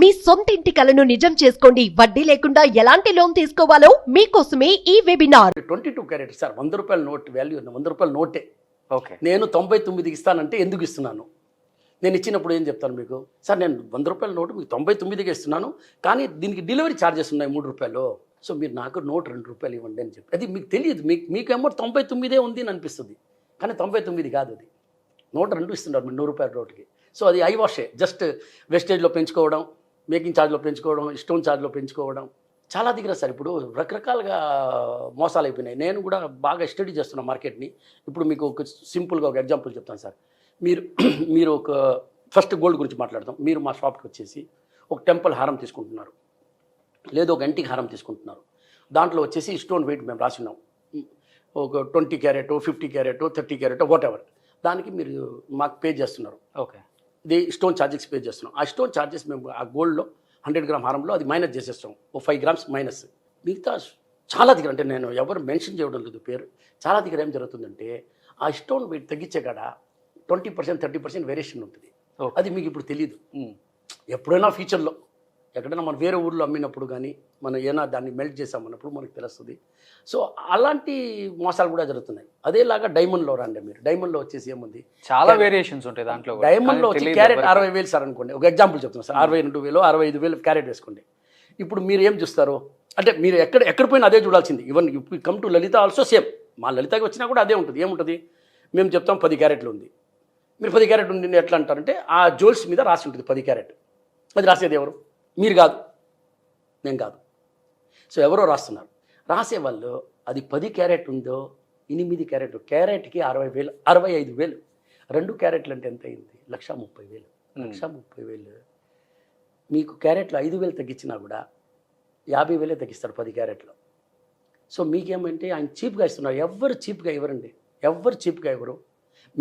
మీ సొంత ఇంటి కలను నిజం చేసుకోండి. వడ్డీ లేకుండా ఎలాంటి లోన్ తీసుకోవాలో మీకోసమే ఈ వెబినార్. 22 క్యారెట్ సార్, 100 రూపాయల నోట్ వాల్యూ 100 రూపాయల నోటే. ఓకే, నేను 99 ఇస్తానంటే ఎందుకు ఇస్తున్నాను? నేను ఇచ్చినప్పుడు ఏం చెప్తాను మీకు, సార్ నేను 100 రూపాయల నోటు మీకు 99కే ఇస్తున్నాను, కానీ దీనికి డెలివరీ ఛార్జెస్ ఉన్నాయి 3 రూపాయలు. సో మీరు నాకు నోట్ 2 రూపాయలు ఇవ్వండి అని చెప్పి. అది మీకు తెలియదు, మీకేమో 99 ఉంది అని అనిపిస్తుంది, కానీ 99 కాదు. అది నోట్ 2 ఇస్తున్నారు మీరు 100 రూపాయల నోటుకి. సో అది ఐ వాషే, జస్ట్ వెస్టేజ్లో పెంచుకోవడం, మేకింగ్ ఛార్జ్లో పెంచుకోవడం, స్టోన్ ఛార్జ్లో పెంచుకోవడం చాలా దిగిన సార్. ఇప్పుడు రకరకాలుగా మోసాలు అయిపోయినాయి. నేను కూడా బాగా స్టడీ చేస్తున్నాను మార్కెట్ని. ఇప్పుడు మీకు ఒక సింపుల్గా ఒక ఎగ్జాంపుల్ చెప్తాను సార్. మీరు ఒక ఫస్ట్ గోల్డ్ గురించి మాట్లాడతాం. మీరు మా షాప్కి వచ్చేసి ఒక టెంపుల్ హారం తీసుకుంటున్నారు, లేదు ఒక యాంటిక్ హారం తీసుకుంటున్నారు. దాంట్లో వచ్చేసి స్టోన్ వెయిట్ మేము రాసినాం, ఒక 20 carrot, 50 carrot, 30 carrot, what ever. దానికి మీరు మాకు పే చేస్తున్నారు. ఓకే, ఇది స్టోన్ ఛార్జెస్ పే చేస్తున్నాం. ఆ స్టోన్ ఛార్జెస్ మేము ఆ గోల్డ్లో 100 గ్రామ్ హారంలో అది మైనస్ చేసేస్తాం, ఓ 5 గ్రామ్స్ మైనస్. మిగతా చాలా దగ్గర, అంటే నేను ఎవరు మెన్షన్ చేయడం లేదు పేరు, చాలా దగ్గర ఏం జరుగుతుందంటే ఆ స్టోన్ వెయిట్ తగ్గించే కాడ 20%, 30% వేరియేషన్ ఉంటుంది. అది మీకు ఇప్పుడు తెలియదు. ఎప్పుడైనా ఫ్యూచర్లో ఎక్కడైనా మనం వేరే ఊర్లో అమ్మినప్పుడు కానీ మనం ఏమైనా దాన్ని మెల్ట్ చేసామన్నప్పుడు మనకు తెలుస్తుంది. సో అలాంటి మోసాలు కూడా జరుగుతున్నాయి. అదేలాగా డైమండ్లో రండి మీరు. డైమండ్లో వచ్చేసి ఏముంది, చాలా వేరియేషన్స్ ఉంటాయి దాంట్లో. డైమండ్లో వచ్చి క్యారెట్ 60,000 సార్ అనుకోండి, ఒక ఎగ్జాంపుల్ చెప్తున్నాను సార్. 62,000, 65,000 క్యారెట్ వేసుకోండి. ఇప్పుడు మీరు ఏం చూస్తారు అంటే మీరు ఎక్కడ పోయినా అదే చూడాల్సింది. ఈవెన్ ఇప్పుడు come to Lalitha also same. మా లలితకి వచ్చినా కూడా అదే ఉంటుంది. ఏముంటుంది, మేము చెప్తాం 10 క్యారెట్లు ఉంది, మీరు 10 క్యారెట్ ఉంది ఎట్లా అంటారంటే ఆ జ్యువెల్స్ మీద రాసి ఉంటుంది 10 క్యారెట్. అది రాసేది ఎవరు? మీరు కాదు, నేను కాదు. సో ఎవరో రాస్తున్నారు. రాసేవాళ్ళు అది 10 క్యారెట్ ఉందో 8 క్యారెట్, క్యారెట్కి 60,000, 65,000. 2 క్యారెట్లు అంటే ఎంత అయింది? 1,30,000. 1,30,000 మీకు క్యారెట్లు 5,000 తగ్గించినా కూడా 50,000 తగ్గిస్తాడు 10 క్యారెట్లో. సో మీకేమంటే ఆయన చీప్గా ఇస్తున్నారు. ఎవరు చీప్గా ఇవ్వరండి, ఎవరు చీప్గా ఇవ్వరు.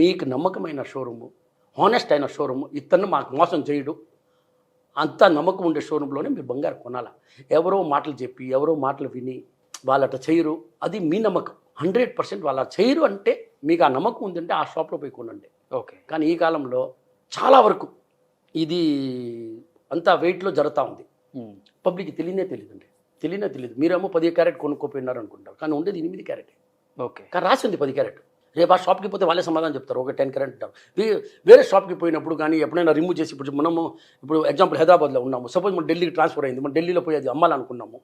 మీకు నమ్మకమైన షోరూము, హానెస్ట్ అయిన షోరూము, ఇతను మాకు మోసం చేయడు, అంత నమ్మకం ఉండే షోరూంలోనే మీరు బంగారు కొనాలా. ఎవరో మాటలు చెప్పి, ఎవరో మాటలు విని వాళ్ళట చేయరు. అది మీ నమ్మకం. 100% వాళ్ళ చేయరు అంటే మీకు ఆ నమ్మకం ఉందంటే ఆ షాప్లో పోయి కొనండి. ఓకే, కానీ ఈ కాలంలో చాలా వరకు ఇది అంతా వెయిట్లో జరుగుతూ ఉంది. పబ్లిక్కి తెలియదండి, తెలియదు. మీరేమో 10 క్యారెట్ కొనుక్కోపోయినారు అనుకుంటారు, కానీ ఉండేది 8 క్యారెట్. ఓకే, కానీ రాసి ఉంది 10 క్యారెట్. రేపు ఆ షాప్కి పోతే వాళ్ళే సమాధానం చెప్తారు, ఒక 10 క్యారెట్ అంటారు. వేరే షాప్కి పోయినప్పుడు కానీ ఎప్పుడైనా రిమూవ్ చేసి, ఇప్పుడు ఎగ్జాంపుల్ హైదరాబాద్లో ఉన్నాము, సపోజ్ మనం ఢిల్లీకి ట్రాన్స్ఫర్ అయింది, మనం ఢిల్లీలో పోయి అది అమ్మాలనుకున్నాము,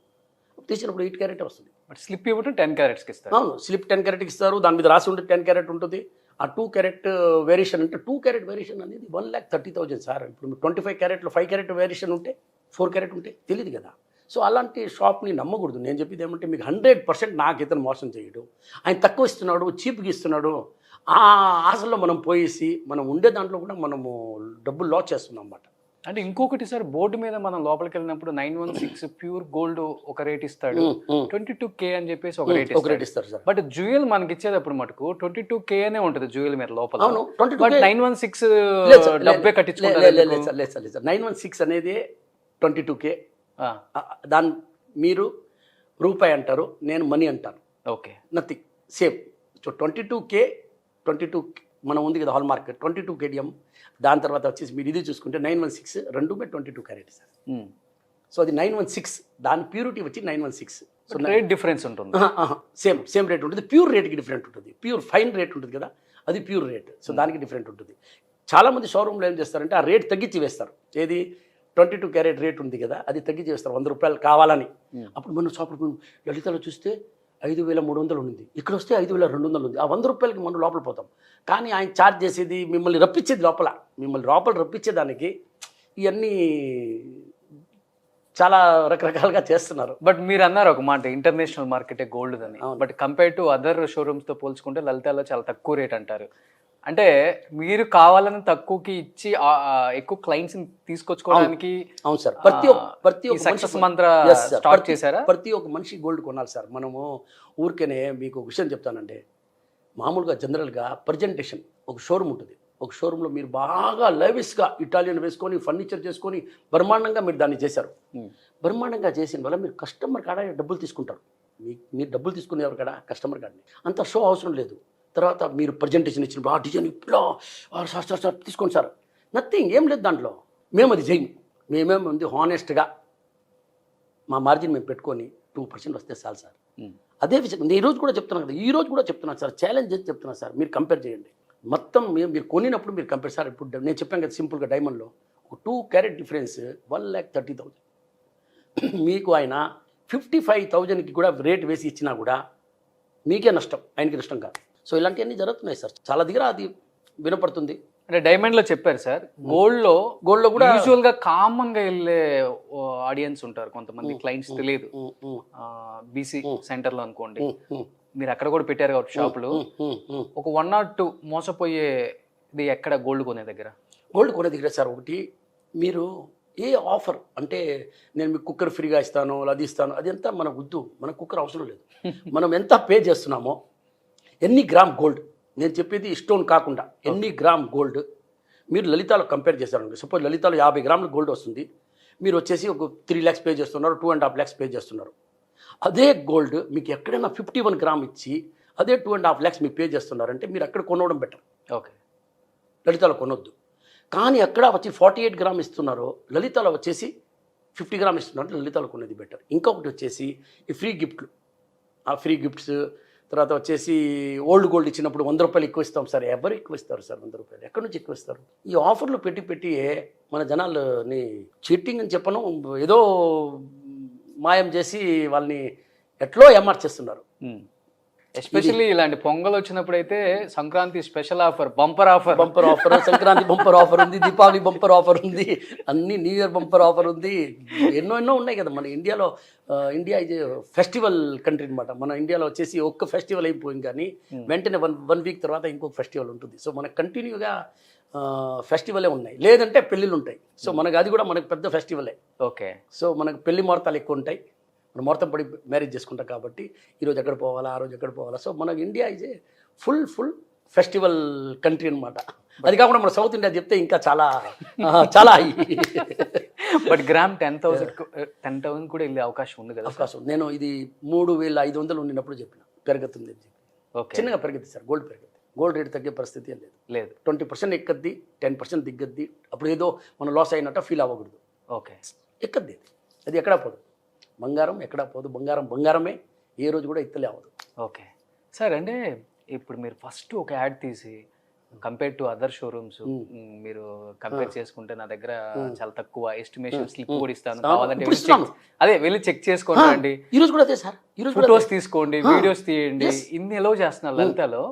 తీసినప్పుడు 8 క్యారెట్ వస్తుంది. బట్ స్లిప్ ఇవ్వడం 10 క్యారెట్స్కి ఇస్తారు. అవును, స్లిప్ 10 క్యారెట్కి ఇస్తారు. దాని మీద రాసి ఉంటే 10 క్యారెట్ ఉంటుంది. ఆ 2 క్యారెట్ వేరియేషన్ అంటే 2 క్యారెట్ వేరియేషన్ అనేది 1,30,000 సార్. ఇప్పుడు 25 క్యారెట్లో 5 క్యారెట్ వేరియేషన్ ఉంటే, 4 క్యారెట్ ఉంటే తెలియదు కదా. సో అలాంటి షాప్ని నమ్మకూడదు. నేను చెప్పేది ఏమంటే మీకు 100% నాకు ఇతను మోసం చేయడు, ఆయన తక్కువ ఇస్తున్నాడు, చీప్గా ఇస్తున్నాడు, ఆ ఆశలో మనం పోయేసి మనం ఉండే దాంట్లో కూడా మనము డబ్బులు లాస్ చేస్తున్నాం అన్నమాట. అంటే ఇంకొకటి సార్, బోర్డు మీద మనం లోపలికి వెళ్ళినప్పుడు 916 ప్యూర్ గోల్డ్ ఒక రేట్ ఇస్తాడు, 22K అని చెప్పేసి ఒక రేట్ ఇస్తారు సార్. బట్ జ్యువెల్ మనకి ఇచ్చేటప్పుడు మటుకు 22K అనే ఉంటుంది జ్యువెల్ మీద లోపల. అవును, 916 డబ్బే కట్టించుకుంటారు. లేదు 916 అనేది 22K. దాని మీరు రూపాయి అంటారు, నేను మనీ అంటాను. Okay, nothing, same. So 22K మనం ఉంది కదా హాల్ మార్క్ 22 KDM. దాని తర్వాత వచ్చేసి మీరు ఇది చూసుకుంటే 916 2 బై 22 క్యారెట్ సార్. సో అది 916, దాని ప్యూరిటీ వచ్చి 916. సో రేట్ డిఫరెన్స్ ఉంటుంది. సేమ్ రేట్ ఉంటుంది. ప్యూర్ రేట్కి డిఫరెంట్ ఉంటుంది. ప్యూర్ ఫైన్ రేట్ ఉంటుంది కదా, అది ప్యూర్ రేట్. సో దానికి డిఫరెంట్ ఉంటుంది. చాలామంది షోరూంలో ఏం చేస్తారంటే ఆ రేట్ తగ్గించి వేస్తారు. ఏది 22 క్యారెట్ రేట్ ఉంది కదా, అది తగ్గించి వేస్తారు 100 రూపాయలు కావాలని. అప్పుడు మనం షాప్లో లలితలో చూస్తే 5,300 ఉంది, ఇక్కడ వస్తే 5,200 ఉంది. ఆ 100 రూపాయలకి మనం లోపల పోతాం. కానీ ఆయన ఛార్జ్ చేసేది మిమ్మల్ని రప్పించేది లోపల రప్పించేదానికి ఇవన్నీ చాలా రకరకాలుగా చేస్తున్నారు. బట్ మీరు అన్నారు ఒక మాట, ఇంటర్నేషనల్ మార్కెటే గోల్డ్ అని. బట్ కంపేర్ టు అదర్ షోరూమ్స్తో పోల్చుకుంటే లలితాలో చాలా తక్కువ రేట్ అంటారు. అంటే మీరు కావాలని తక్కువకి ఇచ్చి ఎక్కువ క్లయింట్స్ తీసుకొచ్చుకోవడానికి. అవును సార్, ప్రతి ఒక్క సక్సెస్ మంత్ర స్టార్ట్ చేశారా? ప్రతి ఒక్క మనిషి గోల్డ్ కొనాలి సార్. మనము ఊరికేనే మీకు ఒక విషయం చెప్తానండి. మామూలుగా జనరల్గా ప్రజెంటేషన్ ఒక షోరూమ్ ఉంటుంది. ఒక షోరూంలో మీరు బాగా లైవిష్గా ఇటాలియన్ వేసుకొని ఫర్నిచర్ చేసుకొని బ్రహ్మాండంగా మీరు దాన్ని చేశారు. బ్రహ్మాండంగా చేసిన వల్ల మీరు కస్టమర్ కాడ డబ్బులు తీసుకుంటారు. మీరు డబ్బులు తీసుకునేవారు కదా కస్టమర్ కాడని. అంత షో అవసరం లేదు. తర్వాత మీరు ప్రజెంటేషన్ ఇచ్చిన ఆ డిజైన్ ఇప్పుడు సార్ తీసుకోండి సార్, నథింగ్, ఏం లేదు దాంట్లో. మేము అది చేయము. మేమేముంది హానెస్ట్గా మా మార్జిన్ మేము పెట్టుకొని 2% వస్తే చాలు సార్. అదే విషయం నేను ఈరోజు కూడా చెప్తున్నాను కదా, ఈరోజు కూడా చెప్తున్నాను సార్, ఛాలెంజ్ చేసి చెప్తున్నాను సార్, మీరు కంపేర్ చేయండి. మొత్తం మీరు కొనినప్పుడు మీరు కంపేర్ సార్. ఇప్పుడు నేను చెప్పాను కదా సింపుల్గా, డైమండ్లో 2 క్యారెట్ డిఫరెన్స్ 1,30,000. మీకు ఆయన 55,000కి కూడా రేట్ వేసి ఇచ్చినా కూడా మీకే నష్టం, ఆయనకి నష్టం కాదు. సో ఇలాంటివన్నీ జరుగుతున్నాయి సార్, చాలా దగ్గర అది వినపడుతుంది. అంటే డైమండ్ లో చెప్పారు సార్, గోల్డ్ లో కూడా యూజువల్ గా కామన్ గా వెళ్ళే ఆడియన్స్ ఉంటారు, కొంతమంది క్లయింట్స్ తెలియదు. బీసీ సెంటర్ లో అనుకోండి, మీరు అక్కడ కూడా పెట్టారు కాబట్టి షాపులు, ఒక 1 or 2 మోసపోయేది ఎక్కడ గోల్డ్ కొనే దగ్గర? గోల్డ్ కొనే దగ్గర సార్, ఒకటి మీరు ఏ ఆఫర్ అంటే నేను మీకు కుక్కర్ ఫ్రీగా ఇస్తాను, అది ఇస్తాను, అది ఎంత మనకు వద్దు, మనకు కుక్కర్ అవసరం లేదు. మనం ఎంత పే చేస్తున్నామో, ఎన్ని గ్రామ్ గోల్డ్, నేను చెప్పేది స్టోన్ కాకుండా ఎన్ని గ్రామ్ గోల్డ్ మీరు లలితాలో కంపేర్ చేస్తారండి. సపోజ్ లలితాలో 50 గ్రాముల గోల్డ్ వస్తుంది, మీరు వచ్చేసి ఒక 3 lakhs పే చేస్తున్నారు, 2.5 lakhs పే చేస్తున్నారు. అదే గోల్డ్ మీకు ఎక్కడైనా 51 గ్రామ్ ఇచ్చి అదే 2.5 lakhs మీరు పే చేస్తున్నారంటే మీరు అక్కడ కొనవడం బెటర్. ఓకే, లలితాలో కొనొద్దు. కానీ అక్కడ వచ్చి 48 గ్రామ్ ఇస్తున్నారు, లలితాలో వచ్చేసి 50 గ్రామ్ ఇస్తున్నారు, లలితాలో కొనేది బెటర్. ఇంకొకటి వచ్చేసి ఈ ఫ్రీ గిఫ్ట్లు, ఆ ఫ్రీ గిఫ్ట్స్ తర్వాత వచ్చేసి ఓల్డ్ గోల్డ్ ఇచ్చినప్పుడు 100 రూపాయలు ఎక్కువ ఇస్తాం సార్. ఎవరు ఎక్కువ ఇస్తారు సార్ 100 రూపాయలు? ఎక్కడి నుంచి ఎక్కువ ఇస్తారు? ఈ ఆఫర్లు పెట్టి మన జనాలని చీటింగ్ అని చెప్పను, ఏదో మాయం చేసి వాళ్ళని ఎట్లో ఏమార్చేస్తున్నారు. ఎస్పెషల్లీ ఇలాంటి పొంగల్ వచ్చినప్పుడు అయితే Sankranti special offer, bumper offer, Sankranti bumper offer ఉంది, దీపావళి బంపర్ ఆఫర్ ఉంది, అన్ని న్యూ ఇయర్ బంపర్ ఆఫర్ ఉంది, ఎన్నో ఉన్నాయి కదా. మన ఇండియాలో ఇండియా ఇది ఫెస్టివల్ కంట్రీ అనమాట. మన ఇండియాలో వచ్చేసి ఒక్క ఫెస్టివల్ అయిపోయింది, కానీ వెంటనే వన్ వీక్ తర్వాత ఇంకొక ఫెస్టివల్ ఉంటుంది. సో మనకు కంటిన్యూగా ఫెస్టివలే ఉన్నాయి, లేదంటే పెళ్ళిళ్ళు ఉంటాయి. సో మనకు అది కూడా మనకు పెద్ద ఫెస్టివలే. ఓకే, సో మనకు పెళ్లి ముహూర్తాలు ఎక్కువ ఉంటాయి, మనం ముహూర్తం పడి మ్యారేజ్ చేసుకుంటాం కాబట్టి ఈరోజు ఎక్కడ పోవాలా, ఆ రోజు ఎక్కడ పోవాలా. సో మనకు India is a full festival country అనమాట. అది కాకుండా మన సౌత్ ఇండియా చెప్తే ఇంకా చాలా చాలా బట్ గ్రామ్ 10,000 కూడా వెళ్ళే అవకాశం ఉంది కదా? అవకాశం. నేను ఇది 3,500 ఉండినప్పుడు చెప్పిన పెరుగుతుంది అని చెప్పి. చిన్నగా పెరుగుతుంది సార్, గోల్డ్ పెరుగుతుంది, గోల్డ్ రేట్ తగ్గే పరిస్థితి లేదు. 20% ఎక్కద్ది, 10% దిగ్గద్ది. అప్పుడు ఏదో మనం లాస్ అయినట్టు ఫీల్ అవ్వకూడదు. ఓకే, ఎక్కద్ది, అది ఎక్కడా పోదు. బంగారం ఎక్కడా పోదు, బంగారమే, ఏ రోజు కూడా ఎత్తలే అవ్వదు. ఓకే సార్, అంటే ఇప్పుడు మీరు ఫస్ట్ ఒక యాడ్ తీసి కంపేర్ టు అదర్ షోరూమ్స్ మీరు కంపేర్ చేసుకుంటే నా దగ్గర చాలా తక్కువ ఎస్టిమేషన్ స్లిప్ కూడా ఇస్తాను, కావాలంటే అదే వెళ్ళి చెక్ చేసుకోండి, ఈరోజు కూడా అదే సార్, ఈరోజు ఫోటోస్ తీసుకోండి, వీడియోస్ తీయండి, ఇన్ని ఎలా చేస్తున్నారు లలితలో.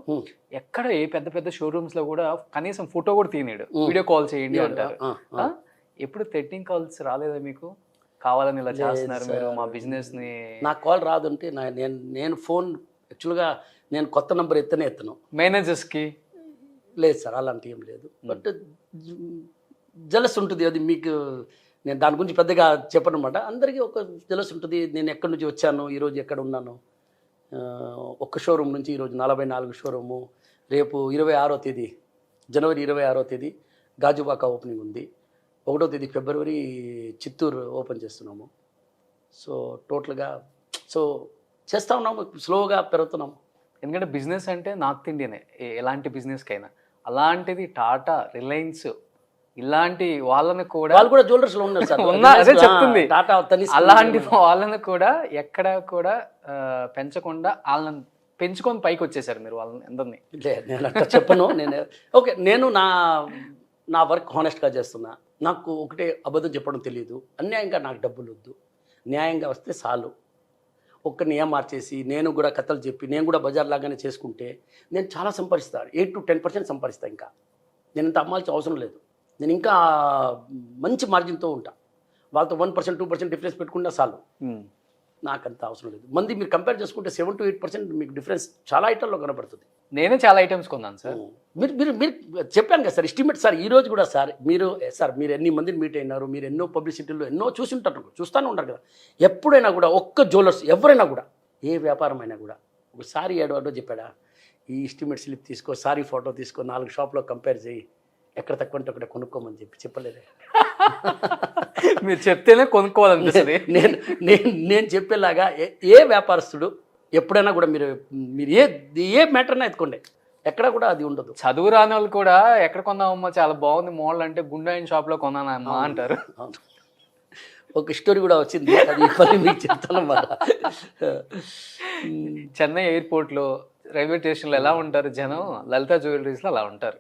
ఎక్కడ ఏ పెద్ద షోరూమ్స్ లో కూడా కనీసం ఫోటో కూడా తీయలేడు, వీడియో కాల్ చేయండి అంటారు. ఎప్పుడు థ్రెటనింగ్ కాల్స్ రాలేదా మీకు? కావాలని ఇలా చేస్తున్నారు మీరు మా బిజినెస్ ని? నాకు కాల్ రాదంటే నేను ఫోన్ యాక్చువల్గా నేను కొత్త నెంబర్ ఎత్తను. మేనేజర్స్ కి లేదు సార్, అలాంటి ఏం లేదు. బట్ జలస్ ఉంటుంది, అది మీకు నేను దాని గురించి పెద్దగా చెప్పను అనమాట. అందరికీ ఒక జలస్ ఉంటుంది, నేను ఎక్కడి నుంచి వచ్చాను, ఈరోజు ఎక్కడ ఉన్నాను. ఒక్క షోరూమ్ నుంచి ఈరోజు 44 షోరూము. రేపు 26వ తేదీ, జనవరి 26వ తేదీ గాజువాక ఓపెనింగ్ ఉంది. 1వ తేదీ ఫిబ్రవరి చిత్తూరు ఓపెన్ చేస్తున్నాము. సో టోటల్గా సో చేస్తూ ఉన్నాము, స్లోగా పెరుగుతున్నాము. ఎందుకంటే బిజినెస్ అంటే నార్త్ ఇండియనే, ఎలాంటి బిజినెస్కైనా. అలాంటిది టాటా, రిలయన్స్ ఇలాంటి వాళ్ళని కూడా, వాళ్ళు కూడా జ్యువెలర్స్లో ఉన్నారు సార్, అదే చెప్తుంది. టాటా అలాంటి వాళ్ళని కూడా ఎక్కడ కూడా పెంచకుండా వాళ్ళని పెంచుకొని పైకి వచ్చేసారు మీరు వాళ్ళని అందరినీ. నేను అట్లా చెప్పను. ఓకే, నేను నా వర్క్ హానెస్ట్గా చేస్తున్నా. నాకు ఒకటే అబద్ధం చెప్పడం తెలియదు. అన్యాయంగా నాకు డబ్బులు వద్దు, న్యాయంగా వస్తే చాలు. ఒక్కరిని మార్చేసి నేను కూడా కథలు చెప్పి నేను కూడా బజార్ లాగానే చేసుకుంటే నేను చాలా సంపాదిస్తాను, 8 to 10% సంపాదిస్తాను. ఇంకా నేను ఇంత అమ్మాల్సిన అవసరం లేదు. నేను ఇంకా మంచి మార్జిన్తో ఉంటా. వాళ్ళతో 1%, 2% డిఫరెన్స్ పెట్టుకున్నా చాలు, నాకంత అవసరం లేదు. మంది మీరు కంపేర్ చేసుకుంటే 7 to 8% మీకు డిఫరెన్స్ చాలా ఐటమ్లో కనపడుతుంది. నేనే చాలా ఐటమ్స్ కొన్నాను సార్. మీరు చెప్పాను కదా సార్, ఎస్టిమేట్ సార్. ఈరోజు కూడా సార్ మీరు ఎన్ని మందిని మీట్ అయినారు, మీరు ఎన్నో పబ్లిసిటీలో ఎన్నో చూస్తూనే ఉంటారు కదా. ఎప్పుడైనా కూడా ఒక్క జ్యువెలర్స్ ఎవరైనా కూడా ఏ వ్యాపారం అయినా కూడా ఒకసారి ఏడో చెప్పాడా, ఈ ఎస్టిమేట్ స్లిప్ తీసుకో, సారీ ఫోటో తీసుకో, 4 షాప్లో కంపేర్ చేయి, ఎక్కడ తక్కువ అంటే అక్కడ కొనుక్కోమని చెప్పలేదే. మీరు చెప్తేనే కొనుక్కోవాలనిపిస్తుంది. నేను చెప్పేలాగా ఏ వ్యాపారస్తుడు ఎప్పుడైనా కూడా మీరు ఏ మ్యాటర్నా ఎత్తుకోండి, ఎక్కడ కూడా అది ఉండదు. చదువు రాని వాళ్ళు కూడా ఎక్కడ కొన్నామమ్మా చాలా బాగుంది మోడల్ అంటే గుండాయిన్ షాప్లో కొన్నానమ్మా అంటారు. ఒక స్టోరీ కూడా వచ్చింది, అది మళ్ళీ మీకు చెప్తాను అన్నమాట. చెన్నై ఎయిర్పోర్ట్లో రైల్వే స్టేషన్లో ఎలా ఉంటారు జనం, లలిత జ్యువెలరీస్లో అలా ఉంటారు.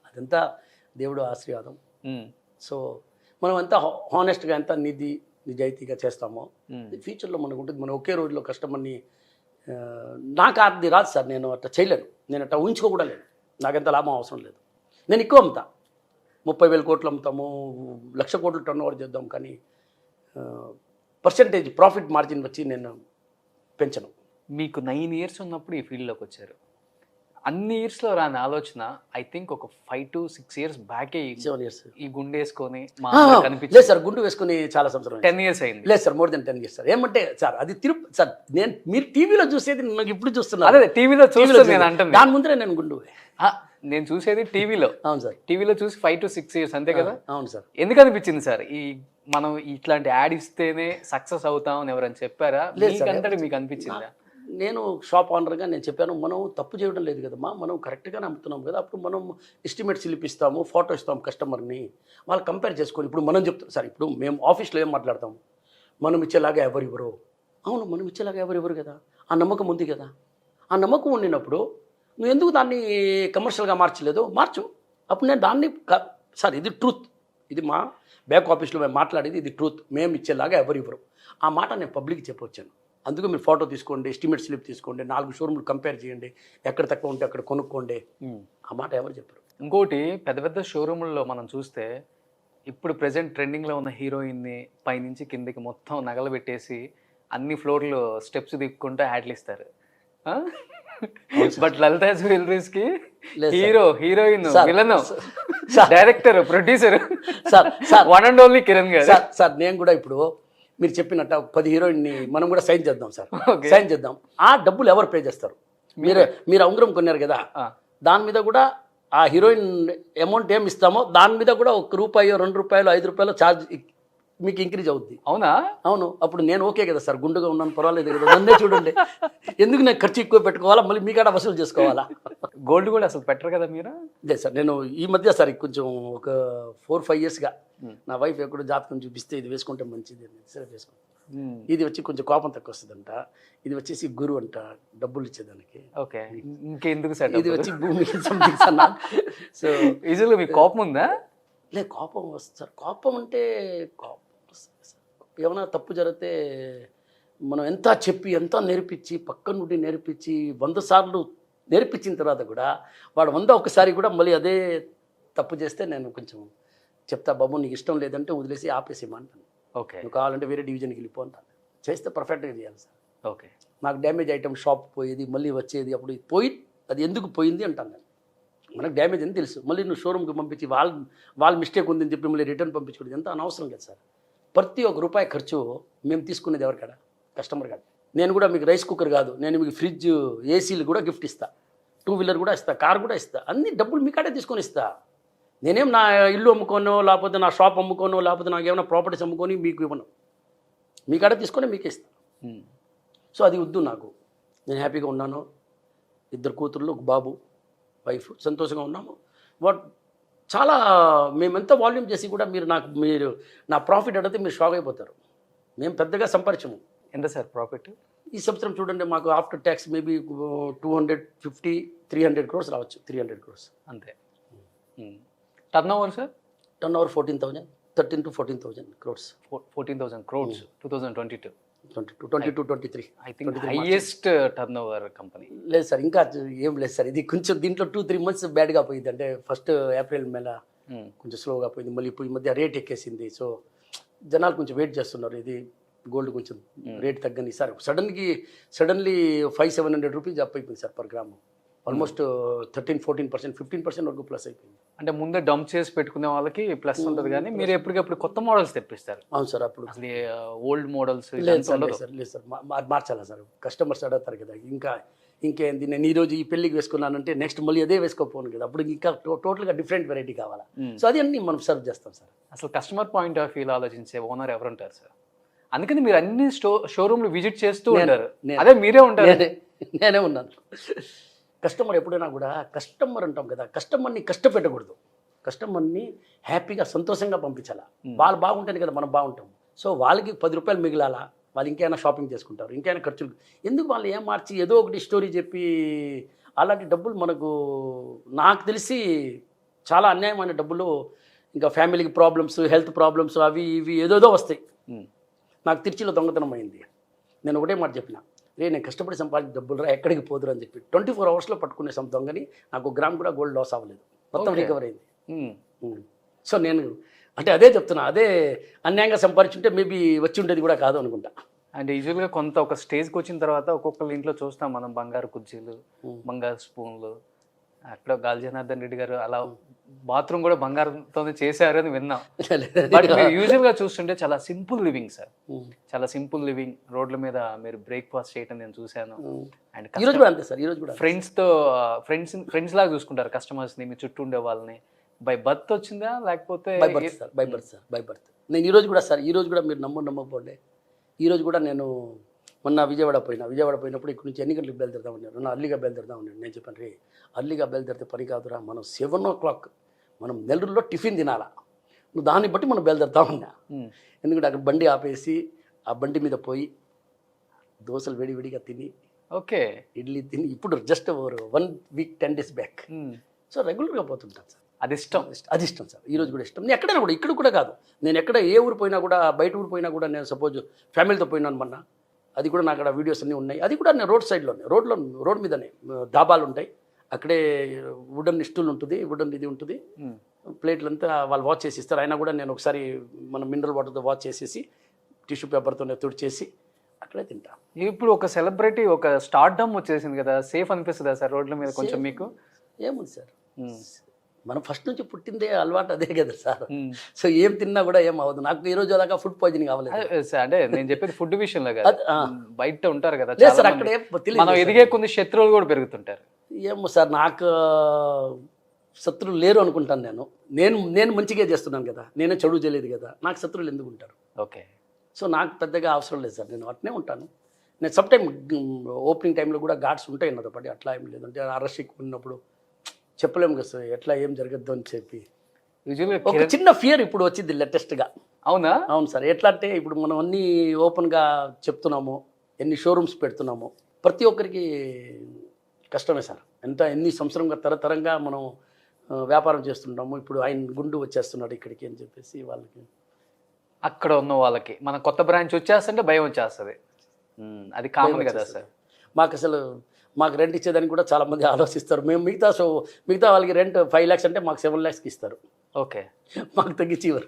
అదంతా దేవుడు ఆశీర్వాదం. సో మనం అంతా హానెస్ట్గా ఎంత నిజాయితీగా చేస్తామో ఫ్యూచర్లో మనకు ఉంటుంది. మనం ఒకే రోజులో కస్టమర్ని నాకు అది రాదు సార్, నేను అట్లా చేయలేను, నేను అట్లా ఊహించుకో కూడా లేను. నాకెంత లాభం అవసరం లేదు. నేను ఎక్కువ అమ్ముతా, 30,000 కోట్లు అమ్ముతాము, 1,00,000 కోట్లు టర్న్ ఓవర్ చేద్దాం, కానీ పర్సంటేజ్ ప్రాఫిట్ మార్జిన్ వచ్చి నేను పెంచను. మీకు 9 years ఉన్నప్పుడు ఈ ఫీల్డ్లోకి వచ్చారు. అన్ని ఇయర్స్లో రాని ఆలోచన ఐ థింక్ ఒక 5 to 6 years బ్యాకే 7 years ఈ గుండె వేసుకొని మా లేదు కనిపించింది. సార్, గుండు వేసుకుని చాలా సంవత్సరం 10 years అయింది. లేదు sir, more than 10 years sir. ఏమంటే సార్ అది సార్ నేను మీరు టీవీలో చూసేది నాకు ఇప్పుడు చూస్తున్నారు. అదే టీవీలో చూస్తే నేను అంటుంది, దాని ముందరే నేను గుండు. నేను చూసేది టీవీలో. అవును సార్, టీవీలో చూసి 5 to 6 years అంతే కదా. అవును సార్. ఎందుకు అనిపించింది సార్ ఈ మనం ఇట్లాంటి యాడ్ ఇస్తేనే సక్సెస్ అవుతాం అని ఎవరైనా చెప్పారా? మీకంతటి మీకు అనిపించిందా? నేను షాప్ ఓనర్గా నేను చెప్పాను, మనం తప్పు చేయడం లేదు కదమ్మా, మనం కరెక్ట్గానే అమ్ముతున్నాం కదా. అప్పుడు మనం ఎస్టిమేట్ స్లిప్ ఇస్తాము, ఫోటో ఇస్తాం కస్టమర్ని, వాళ్ళు కంపేర్ చేసుకొని. ఇప్పుడు మనం చెప్తాం సార్, ఇప్పుడు మేము ఆఫీస్లో ఏం మాట్లాడతాము, మనం ఇచ్చేలాగా ఎవరు. అవును, మనం ఇచ్చేలాగా ఎవరు కదా, ఆ నమ్మకం ఉంది కదా. ఆ నమ్మకం ఉండినప్పుడు నువ్వు ఎందుకు దాన్ని కమర్షియల్గా మార్చలేదు? మార్చు. అప్పుడు నేను దాన్ని సార్ ఇది ట్రూత్, ఇది మా బ్యాక్ ఆఫీస్లో మేము మాట్లాడేది, ఇది ట్రూత్, మేము ఇచ్చేలాగా ఎవరు. ఆ మాట నేను పబ్లిక్ చెప్పొచ్చాను. అందుకు మీరు ఫోటో తీసుకోండి, ఎస్టిమేట్ స్లిప్ తీసుకోండి, 4 షోరూమ్లు కంపేర్ చేయండి, ఎక్కడ తక్కువ ఉంటే అక్కడ కొనుక్కోండి. ఆ మాట ఎవరు చెప్పారు? ఇంకోటి పెద్ద పెద్ద షోరూముల్లో మనం చూస్తే ఇప్పుడు ప్రెజెంట్ ట్రెండింగ్లో ఉన్న హీరోయిన్ని పైనుంచి కిందికి మొత్తం నగలు పెట్టేసి అన్ని ఫ్లోర్లు స్టెప్స్ దిక్కుంటూ యాడ్లు ఇస్తారు. బట్ లలిత జ్యువెలరీస్కి hero, heroine, villain, director, producer sir one and only Kiran గారు. సార్ నేను కూడా ఇప్పుడు మీరు చెప్పినట్ట 10 హీరోయిన్ని మనం కూడా సైన్ చేద్దాం సార్, సైన్ చేద్దాం. ఆ డబ్బులు ఎవరు పే చేస్తారు? మీరు ఉంగరం కొన్నారు కదా, దాని మీద కూడా ఆ హీరోయిన్ అమౌంట్ ఏమి ఇస్తామో దాని మీద కూడా ₹1, ₹2, ₹5 ఛార్జ్ మీకు ఇంక్రీజ్ అవుద్ది. అవునా? అవును. అప్పుడు నేను ఓకే కదా సార్, గుండుగా ఉన్నాను, పర్వాలేదు కదా, నన్నే చూడండి. ఎందుకు నేను ఖర్చు ఎక్కువ పెట్టుకోవాలా, మళ్ళీ మీ కాడ వసూలు చేసుకోవాలా? గోల్డ్ కూడా అసలు పెట్టరు కదా మీరు? అదే సార్, నేను ఈ మధ్య సార్ కొంచెం ఒక 4-5 yearsగా నా వైఫ్ ఎక్కడో జాతకం చూపిస్తే ఇది వేసుకుంటే మంచిది అని సరే వేసుకుంటాను. ఇది వచ్చి కొంచెం కోపం తక్కువ వస్తుందంట, ఇది వచ్చేసి గురు అంట, డబ్బులు ఇచ్చేదానికి. ఓకే, ఇంకెందుకు సార్? ఇది వచ్చి భూమి సంథింగ్ సార్. సో ఈజీలో మీకు కోపం ఉందా? లేదు, కోపం వస్తుంది సార్. కోపం అంటే కోపం వస్తుంది సార్. ఏమైనా తప్పు జరిగితే మనం ఎంత చెప్పి ఎంత నేర్పించి పక్క నుండి నేర్పించి 100 సార్లు నేర్పించిన తర్వాత కూడా వాడు 100 ఒక్కసారి కూడా మళ్ళీ అదే తప్పు చేస్తే నేను కొంచెం చెప్తా, బాబు నీకు ఇష్టం లేదంటే వదిలేసి ఆపేసేయమంటాను. ఓకే, నువ్వు కావాలంటే వేరే డివిజన్కి వెళ్ళిపో అంటాను. చేస్తే పర్ఫెక్ట్గా చేయాలి సార్. ఓకే, నాకు డ్యామేజ్ ఐటమ్ షాప్ పోయేది మళ్ళీ వచ్చేది, అప్పుడు పోయి అది ఎందుకు పోయింది అంటాను నేను. మనకు డ్యామేజ్ అని తెలుసు, మళ్ళీ నువ్వు షోరూమ్కి పంపించి వాళ్ళ మిస్టేక్ ఉందని చెప్పి మళ్ళీ రిటర్న్ పంపించుకోవడం ఎంత అనవసరం కదా సార్. ప్రతి ₹1 ఖర్చు మేము తీసుకునేది ఎవరికాడ? కస్టమర్ కాడ. నేను కూడా మీకు రైస్ కుక్కర్ కాదు, నేను మీకు ఫ్రిడ్జ్, ఏసీలు కూడా గిఫ్ట్ ఇస్తా, 2 వీలర్ కూడా ఇస్తా, కార్ కూడా ఇస్తా, అన్ని డబ్బులు మీ కాడే తీసుకొని ఇస్తా. నేనేం నా ఇల్లు అమ్ముకోనో లేకపోతే నా షాప్ అమ్ముకోనో లేకపోతే నాకు ఏమైనా ప్రాపర్టీస్ అమ్ముకొని మీకు ఇవ్వను, మీ కాడ తీసుకొని మీకు ఇస్తా. సో అది వద్దు నాకు. నేను హ్యాపీగా ఉన్నాను, 2 కూతుర్లు, 1 బాబు, వైఫ్, సంతోషంగా ఉన్నాము. చాలా మేమెంత వాల్యూమ్ చేసి కూడా మీరు నా ప్రాఫిట్ అడిగితే మీరు షాక్ అయిపోతారు. మేము పెద్దగా సంపాదించము. ఎంత సార్ ప్రాఫిట్ ఈ సంవత్సరం చూడండి, మాకు ఆఫ్టర్ ట్యాక్స్ మేబీ 250-300 crores రావచ్చు. 300 crores అంతే. Turn over sir? Turn over 13,000, 13 to 14,000 crores. 14,000 crores 2022, 23. I think highest turn over company. లేదు సార్, ఇంకా ఏం లేదు సార్. ఇది కొంచెం దీంట్లో 2-3 months బ్యాడ్గా పోయింది. అంటే ఫస్ట్ ఏప్రిల్ మేల కొంచెం స్లోగా పోయింది, మళ్ళీ ఇప్పుడు ఈ మధ్య రేట్ ఎక్కేసింది. సో జనాలు కొంచెం వెయిట్ చేస్తున్నారు, ఇది గోల్డ్ కొంచెం రేట్ తగ్గని సార్. సడన్లీ 500-700 రూపీస్ అప్ అయిపోయింది సార్ పర్ గ్రాము. ఆల్మోస్ట్ 13-14%, 15% వరకు ప్లస్ అయిపోయింది. అంటే ముందే డంప్ చేసి పెట్టుకునే వాళ్ళకి ప్లస్ ఉంటుంది, కానీ మీరు ఎప్పటికప్పుడు కొత్త మోడల్స్ తెప్పిస్తారు. అవును సార్. అప్పుడు అసలు ఓల్డ్ మోడల్స్ లేదు సార్, మార్చాలా సార్, కస్టమర్స్ అడుగుతారు కదా. ఇంకేంది, నేను ఈరోజు ఈ పెళ్ళికి వేసుకున్నానంటే నెక్స్ట్ మళ్ళీ అదే వేసుకోపోను కదా, అప్పుడు ఇంకా టోటల్గా డిఫరెంట్ వెరైటీ కావాలా. సో అది అన్ని మనం సర్వ్ చేస్తాం సార్. అసలు కస్టమర్ పాయింట్ ఆఫ్ వ్యూలో ఆలోచించే ఓనర్ ఎవరు ఉంటారు సార్? అందుకని మీరు అన్ని షోరూమ్లు విజిట్ చేస్తూ ఉంటారు. అదే మీరే ఉంటారు. నేనే ఉన్నాను. కస్టమర్ ఎప్పుడైనా కూడా కస్టమర్ అంటాం కదా, కస్టమర్ని కష్టపెట్టకూడదు, కస్టమర్ని హ్యాపీగా సంతోషంగా పంపించాలా. వాళ్ళు బాగుంటేనే కదా మనం బాగుంటాం. సో వాళ్ళకి 10 రూపాయలు మిగిలాలా, వాళ్ళు ఇంకైనా షాపింగ్ చేసుకుంటారు, ఇంకైనా ఖర్చులు ఎందుకు వాళ్ళు ఏం మార్చి ఏదో ఒకటి స్టోరీ చెప్పి అలాంటి డబ్బులు మనకు నాకు తెలిసి చాలా అన్యాయమైన డబ్బులు ఇంకా ఫ్యామిలీకి ప్రాబ్లమ్స్, హెల్త్ ప్రాబ్లమ్స్ అవి ఇవి ఏదోదో వస్తాయి. నాకు తిరుచిలో దొంగతనం అయింది. నేను ఒకటే మాట చెప్పిన, నేను కష్టపడి సంపాదించిన డబ్బులు ఎక్కడికి పోదురు అని చెప్పి 24 అవర్స్లో పట్టుకునే దొంగని నాకు గ్రామ్ కూడా గోల్డ్ లాస్ అవ్వలేదు, మొత్తం రికవర్ అయింది. సో నేను అంటే అదే చెప్తున్నా, అదే అన్యాయంగా సంపాదించుంటే మేబీ వచ్చి ఉండేది కూడా కాదు అనుకుంటా. అంటే యూజువల్గా కొంత ఒక స్టేజ్కి వచ్చిన తర్వాత ఒక్కొక్కరి ఇంట్లో చూస్తాం మనం బంగారు కుర్చీలు, బంగారు స్పూన్లు. అక్కడ గాలి జనార్దన్ రెడ్డి గారు అలా బాత్రూమ్ కూడా బంగారంతో చేశారు అని విన్నాం. బట్ మీరు యూజువల్గా చూస్తుంటే చాలా సింపుల్ లివింగ్ సార్, చాలా సింపుల్ లివింగ్. రోడ్ల మీద మీరు బ్రేక్ఫాస్ట్ చేయటం నేను చూశాను. అండ్ ఈరోజు కూడా అంతే సార్, ఈరోజు కూడా ఫ్రెండ్స్తో ఫ్రెండ్స్ లాగా చూసుకుంటారు కస్టమర్స్ని, మీ చుట్టూ ఉండే వాళ్ళని. బై బర్త్ వచ్చిందా లేకపోతే? By birth sir, by birth sir, by birth. నేను ఈరోజు కూడా సార్, ఈరోజు కూడా మీరు నమ్మకపోండి, ఈరోజు కూడా నేను మొన్న విజయవాడ పోయినప్పుడు ఇక్కడ నుంచి ఎన్ని గంటలకు బయలుదేరుతా ఉన్నాను, నా అర్లీగా బయలుదేరుతా ఉన్నాను. నేను చెప్పాను, రే అర్లీగా బయలుదేరితే పని కాదురా, మనం 7 o'clock మనం నెల్లూరులో టిఫిన్ తినాలా, నువ్వు దాన్ని బట్టి మనం బయలుదేరుతా ఉన్నా. ఎందుకంటే అక్కడ బండి ఆపేసి ఆ బండి మీద పోయి దోశలు వేడిగా తిని, ఓకే ఇడ్లీ తిని, ఇప్పుడు just 1 week 10 days back. So రెగ్యులర్గా పోతుంటాను సార్. అది ఇష్టం, అది ఇష్టం సార్. ఈరోజు కూడా ఇష్టం. నేను ఎక్కడైనా కూడా, ఇక్కడ కూడా కాదు, నేను ఎక్కడ ఏ ఊరు పోయినా కూడా, బయట ఊరు పోయినా కూడా, నేను సపోజ్ ఫ్యామిలీతో పోయినాను మొన్న, అది కూడా నాకు అక్కడ వీడియోస్ అన్నీ ఉన్నాయి. అది కూడా నేను రోడ్ సైడ్లోనే, రోడ్ మీదనే డాబాలు ఉంటాయి, అక్కడే వుడెన్ స్టూల్ ఉంటుంది, వుడెన్ ఇది ఉంటుంది, ప్లేట్లంతా వాళ్ళు వాచ్ చేసి ఇస్తారు. అయినా కూడా నేను ఒకసారి మన మినరల్ వాటర్తో వాచ్ చేసేసి టిష్యూ పేపర్తో తుడిచేసి అక్కడే తింటా. ఇప్పుడు ఒక సెలబ్రిటీ, ఒక స్టార్డమ్ వచ్చేసింది కదా, సేఫ్ అనిపిస్తుందా సార్ రోడ్ల మీద కొంచెం మీకు? ఏముంది సార్, మనం ఫస్ట్ నుంచి పుట్టిందే అలవాటు అదే కదా సార్. సో ఏం తిన్నా కూడా ఏం అవ్వదు. నాకు ఈ రోజు అలాగా ఫుడ్ పాయిజనింగ్ అవ్వలేదు. అంటే నేను చెప్పేది ఫుడ్ విషయంలో కదా, బయట ఉంటారు కదా సార్, అక్కడే మనం ఎదిగే కొన్ని శత్రువులు కూడా పెరుగుతుంటారు. ఏమో సార్, నాకు శత్రువులు లేరు అనుకుంటాను. నేను మంచిగా చేస్తున్నాను కదా, నేనే చెడు చేయలేదు కదా, నాకు శత్రువులు ఎందుకు ఉంటారు? ఓకే. సో నాకు పెద్దగా అవసరం లేదు సార్, నేను అట్నే ఉంటాను. నేను సమ్ టైం ఓపెనింగ్ టైంలో కూడా గార్డ్స్ ఉంటాయి నాతో పాటు, అట్లా ఏం లేదు. అంటే అరెస్ట్ ఉన్నప్పుడు చెప్పలేము కదా సార్, ఎట్లా ఏం జరగద్దు అని చెప్పి. ఒక చిన్న ఫియర్ ఇప్పుడు వచ్చింది లేటెస్ట్గా. అవునా? అవును సార్. ఎట్లా అంటే ఇప్పుడు మనం అన్నీ ఓపెన్గా చెప్తున్నాము, ఎన్ని షోరూమ్స్ పెడుతున్నాము, ప్రతి ఒక్కరికి కష్టమే సార్. ఎన్ని సంవత్సరంగా తరతరంగా మనం వ్యాపారం చేస్తుంటాము. ఇప్పుడు ఆయన గుండు వచ్చేస్తున్నాడు ఇక్కడికి అని చెప్పేసి వాళ్ళకి, అక్కడ ఉన్న వాళ్ళకి మన కొత్త బ్రాంచ్ వచ్చేస్తుంటే భయం వచ్చేస్తుంది. అది కామన్ కదా సార్. మాకు రెంట్ ఇచ్చేదానికి కూడా చాలామంది ఆలోచిస్తారు. మేము మిగతా వాళ్ళకి రెంట్ 5 lakhs అంటే మాకు 7 lakhsకి ఇస్తారు. ఓకే. మాకు తగ్గించి ఇవ్వరు.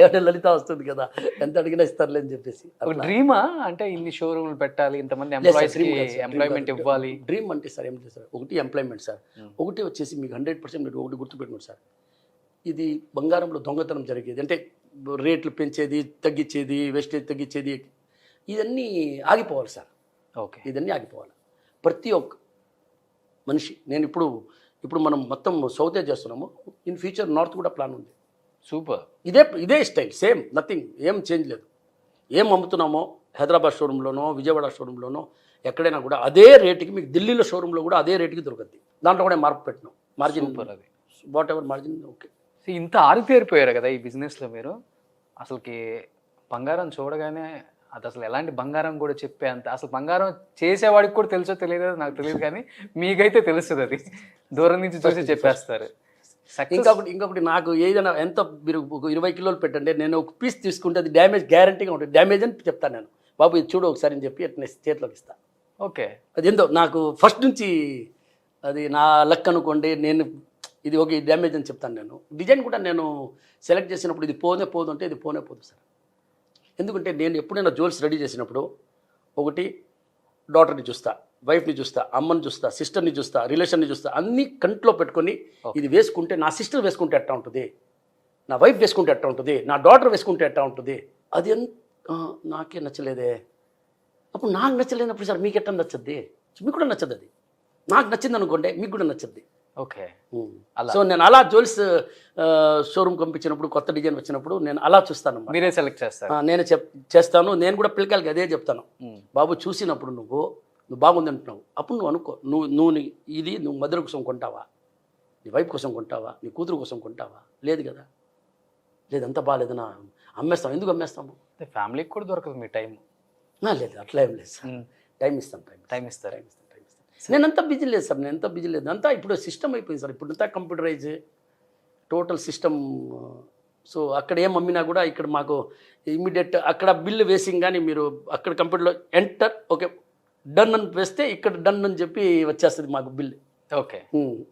ఏమంటే లలిత వస్తుంది కదా, ఎంత అడిగినా ఇస్తారులే అని చెప్పేసి. డ్రీమా అంటే ఇన్ని షోరూమ్లు పెట్టాలి, ఇంతమంది ఎంప్లాయ్మెంట్ ఇవ్వాలి. డ్రీమ్ అంటే సార్ ఏం చేస్తారు, ఒకటి ఎంప్లాయ్మెంట్ సార్, ఒకటి వచ్చేసి మీకు 100% మీరు ఒకటి గుర్తుపెట్టుకోండి సార్, ఇది బంగారంలో దొంగతనం జరిగేది అంటే రేట్లు పెంచేది, తగ్గించేది, వేస్టేజ్ తగ్గించేది, ఇదన్నీ ఆగిపోవాలి సార్. ఓకే, ఇదన్నీ ఆగిపోవాలి. ప్రతి ఒక్క మనిషి, నేను ఇప్పుడు మనం మొత్తం సౌతే చేస్తున్నాము, ఇన్ ఫ్యూచర్ నార్త్ కూడా ప్లాన్ ఉంది. సూపర్. ఇదే స్టైల్, సేమ్, నథింగ్, ఏం చేంజ్ లేదు. ఏం అమ్ముతున్నామో హైదరాబాద్ షోరూంలోనో విజయవాడ షోరూంలోనో ఎక్కడైనా కూడా అదే రేటుకి మీకు ఢిల్లీలో షోరూంలో కూడా అదే రేటుకి దొరుకుద్ది. దాంట్లో కూడా మార్పు పెట్టినాం, మార్జిన్, అది వాట్ ఎవర్ మార్జిన్. ఓకే. ఇంత ఆరితేరిపోయారు కదా ఈ బిజినెస్లో మీరు. అసలుకి బంగారం చూడగానే అది అసలు ఎలాంటి బంగారం కూడా చెప్పే అంత, అసలు బంగారం చేసేవాడికి కూడా తెలుసో తెలియదు నాకు తెలియదు, కానీ మీకైతే తెలుస్తుంది, అది దూరం నుంచి చూసి చెప్పేస్తారు. ఇంకొకటి నాకు ఏదైనా ఎంత మీరు 20 కిలోలు పెట్టండి, నేను ఒక పీస్ తీసుకుంటే అది డ్యామేజ్ గ్యారంటీగా ఉంటుంది. డ్యామేజ్ అని చెప్తాను నేను, బాబు ఇది చూడు ఒకసారి అని చెప్పి అట్లా చేతిలోకి ఇస్తాను. ఓకే. అది ఎంతో నాకు ఫస్ట్ నుంచి అది నా లక్ అనుకోండి. నేను ఇది ఓకే డ్యామేజ్ అని చెప్తాను. నేను డిజైన్ కూడా నేను సెలెక్ట్ చేసినప్పుడు ఇది పోదు అంటే ఇది పోదు సార్. ఎందుకంటే నేను ఎప్పుడైనా జ్యువెల్స్ రెడీ చేసినప్పుడు ఒకటి డాటర్ని చూస్తా, వైఫ్ని చూస్తా, అమ్మని చూస్తా, సిస్టర్ని చూస్తా, రిలేషన్ని చూస్తా, అన్నీ కంట్లో పెట్టుకొని ఇది వేసుకుంటే నా సిస్టర్ వేసుకుంటే ఎట్టా ఉంటుంది, నా వైఫ్ వేసుకుంటే ఎట్టా ఉంటుంది, నా డాటర్ వేసుకుంటే ఎట్టా ఉంటుంది, అది నాకే నచ్చలేదే. అప్పుడు నాకు నచ్చలేనప్పుడు సార్ మీకు ఎట్టా నచ్చద్ది, మీకు కూడా నచ్చదు. అది నాకు నచ్చింది అనుకోండి, మీకు కూడా నచ్చద్ది. ఓకే. సో నేను అలా జ్యువెల్స్ షోరూమ్ పంపించినప్పుడు, కొత్త డిజైన్ వచ్చినప్పుడు నేను అలా చూస్తాను. మీరే సెలెక్ట్ చేస్తారు? నేనే చేస్తాను. నేను కూడా పిల్లకాయలకి అదే చెప్తాను, బాబు చూసినప్పుడు నువ్వు బాగుంది అంటున్నావు, అప్పుడు నువ్వు అనుకో, నువ్వు మదర్ కోసం కొంటావా, నీ వైఫ్ కోసం కొంటావా, నీ కూతురు కోసం కొంటావా? లేదు కదా, లేదంతా బాగాలేదనా, అమ్మేస్తాం, ఎందుకు అమ్మేస్తాము? ఫ్యామిలీకి కూడా దొరకదు మీ టైం. లేదు అట్లా ఏం లేదు సార్, టైం ఇస్తాం, టైం ఇస్తారు. నేనంతా బిజీ లేదు సార్, నేనంతా బిజీ లేదు, అంతా ఇప్పుడు సిస్టమ్ అయిపోయింది సార్, ఇప్పుడు అంతా కంప్యూటరైజ్ టోటల్ సిస్టమ్. సో అక్కడ ఏం అమ్మినా కూడా ఇక్కడ మాకు ఇమ్మీడియట్ అక్కడ బిల్లు వేసింగ్ కానీ మీరు అక్కడ కంప్యూటర్లో ఎంటర్ ఓకే డన్ అని వేస్తే ఇక్కడ డన్ అని చెప్పి వచ్చేస్తుంది మాకు బిల్. ఓకే,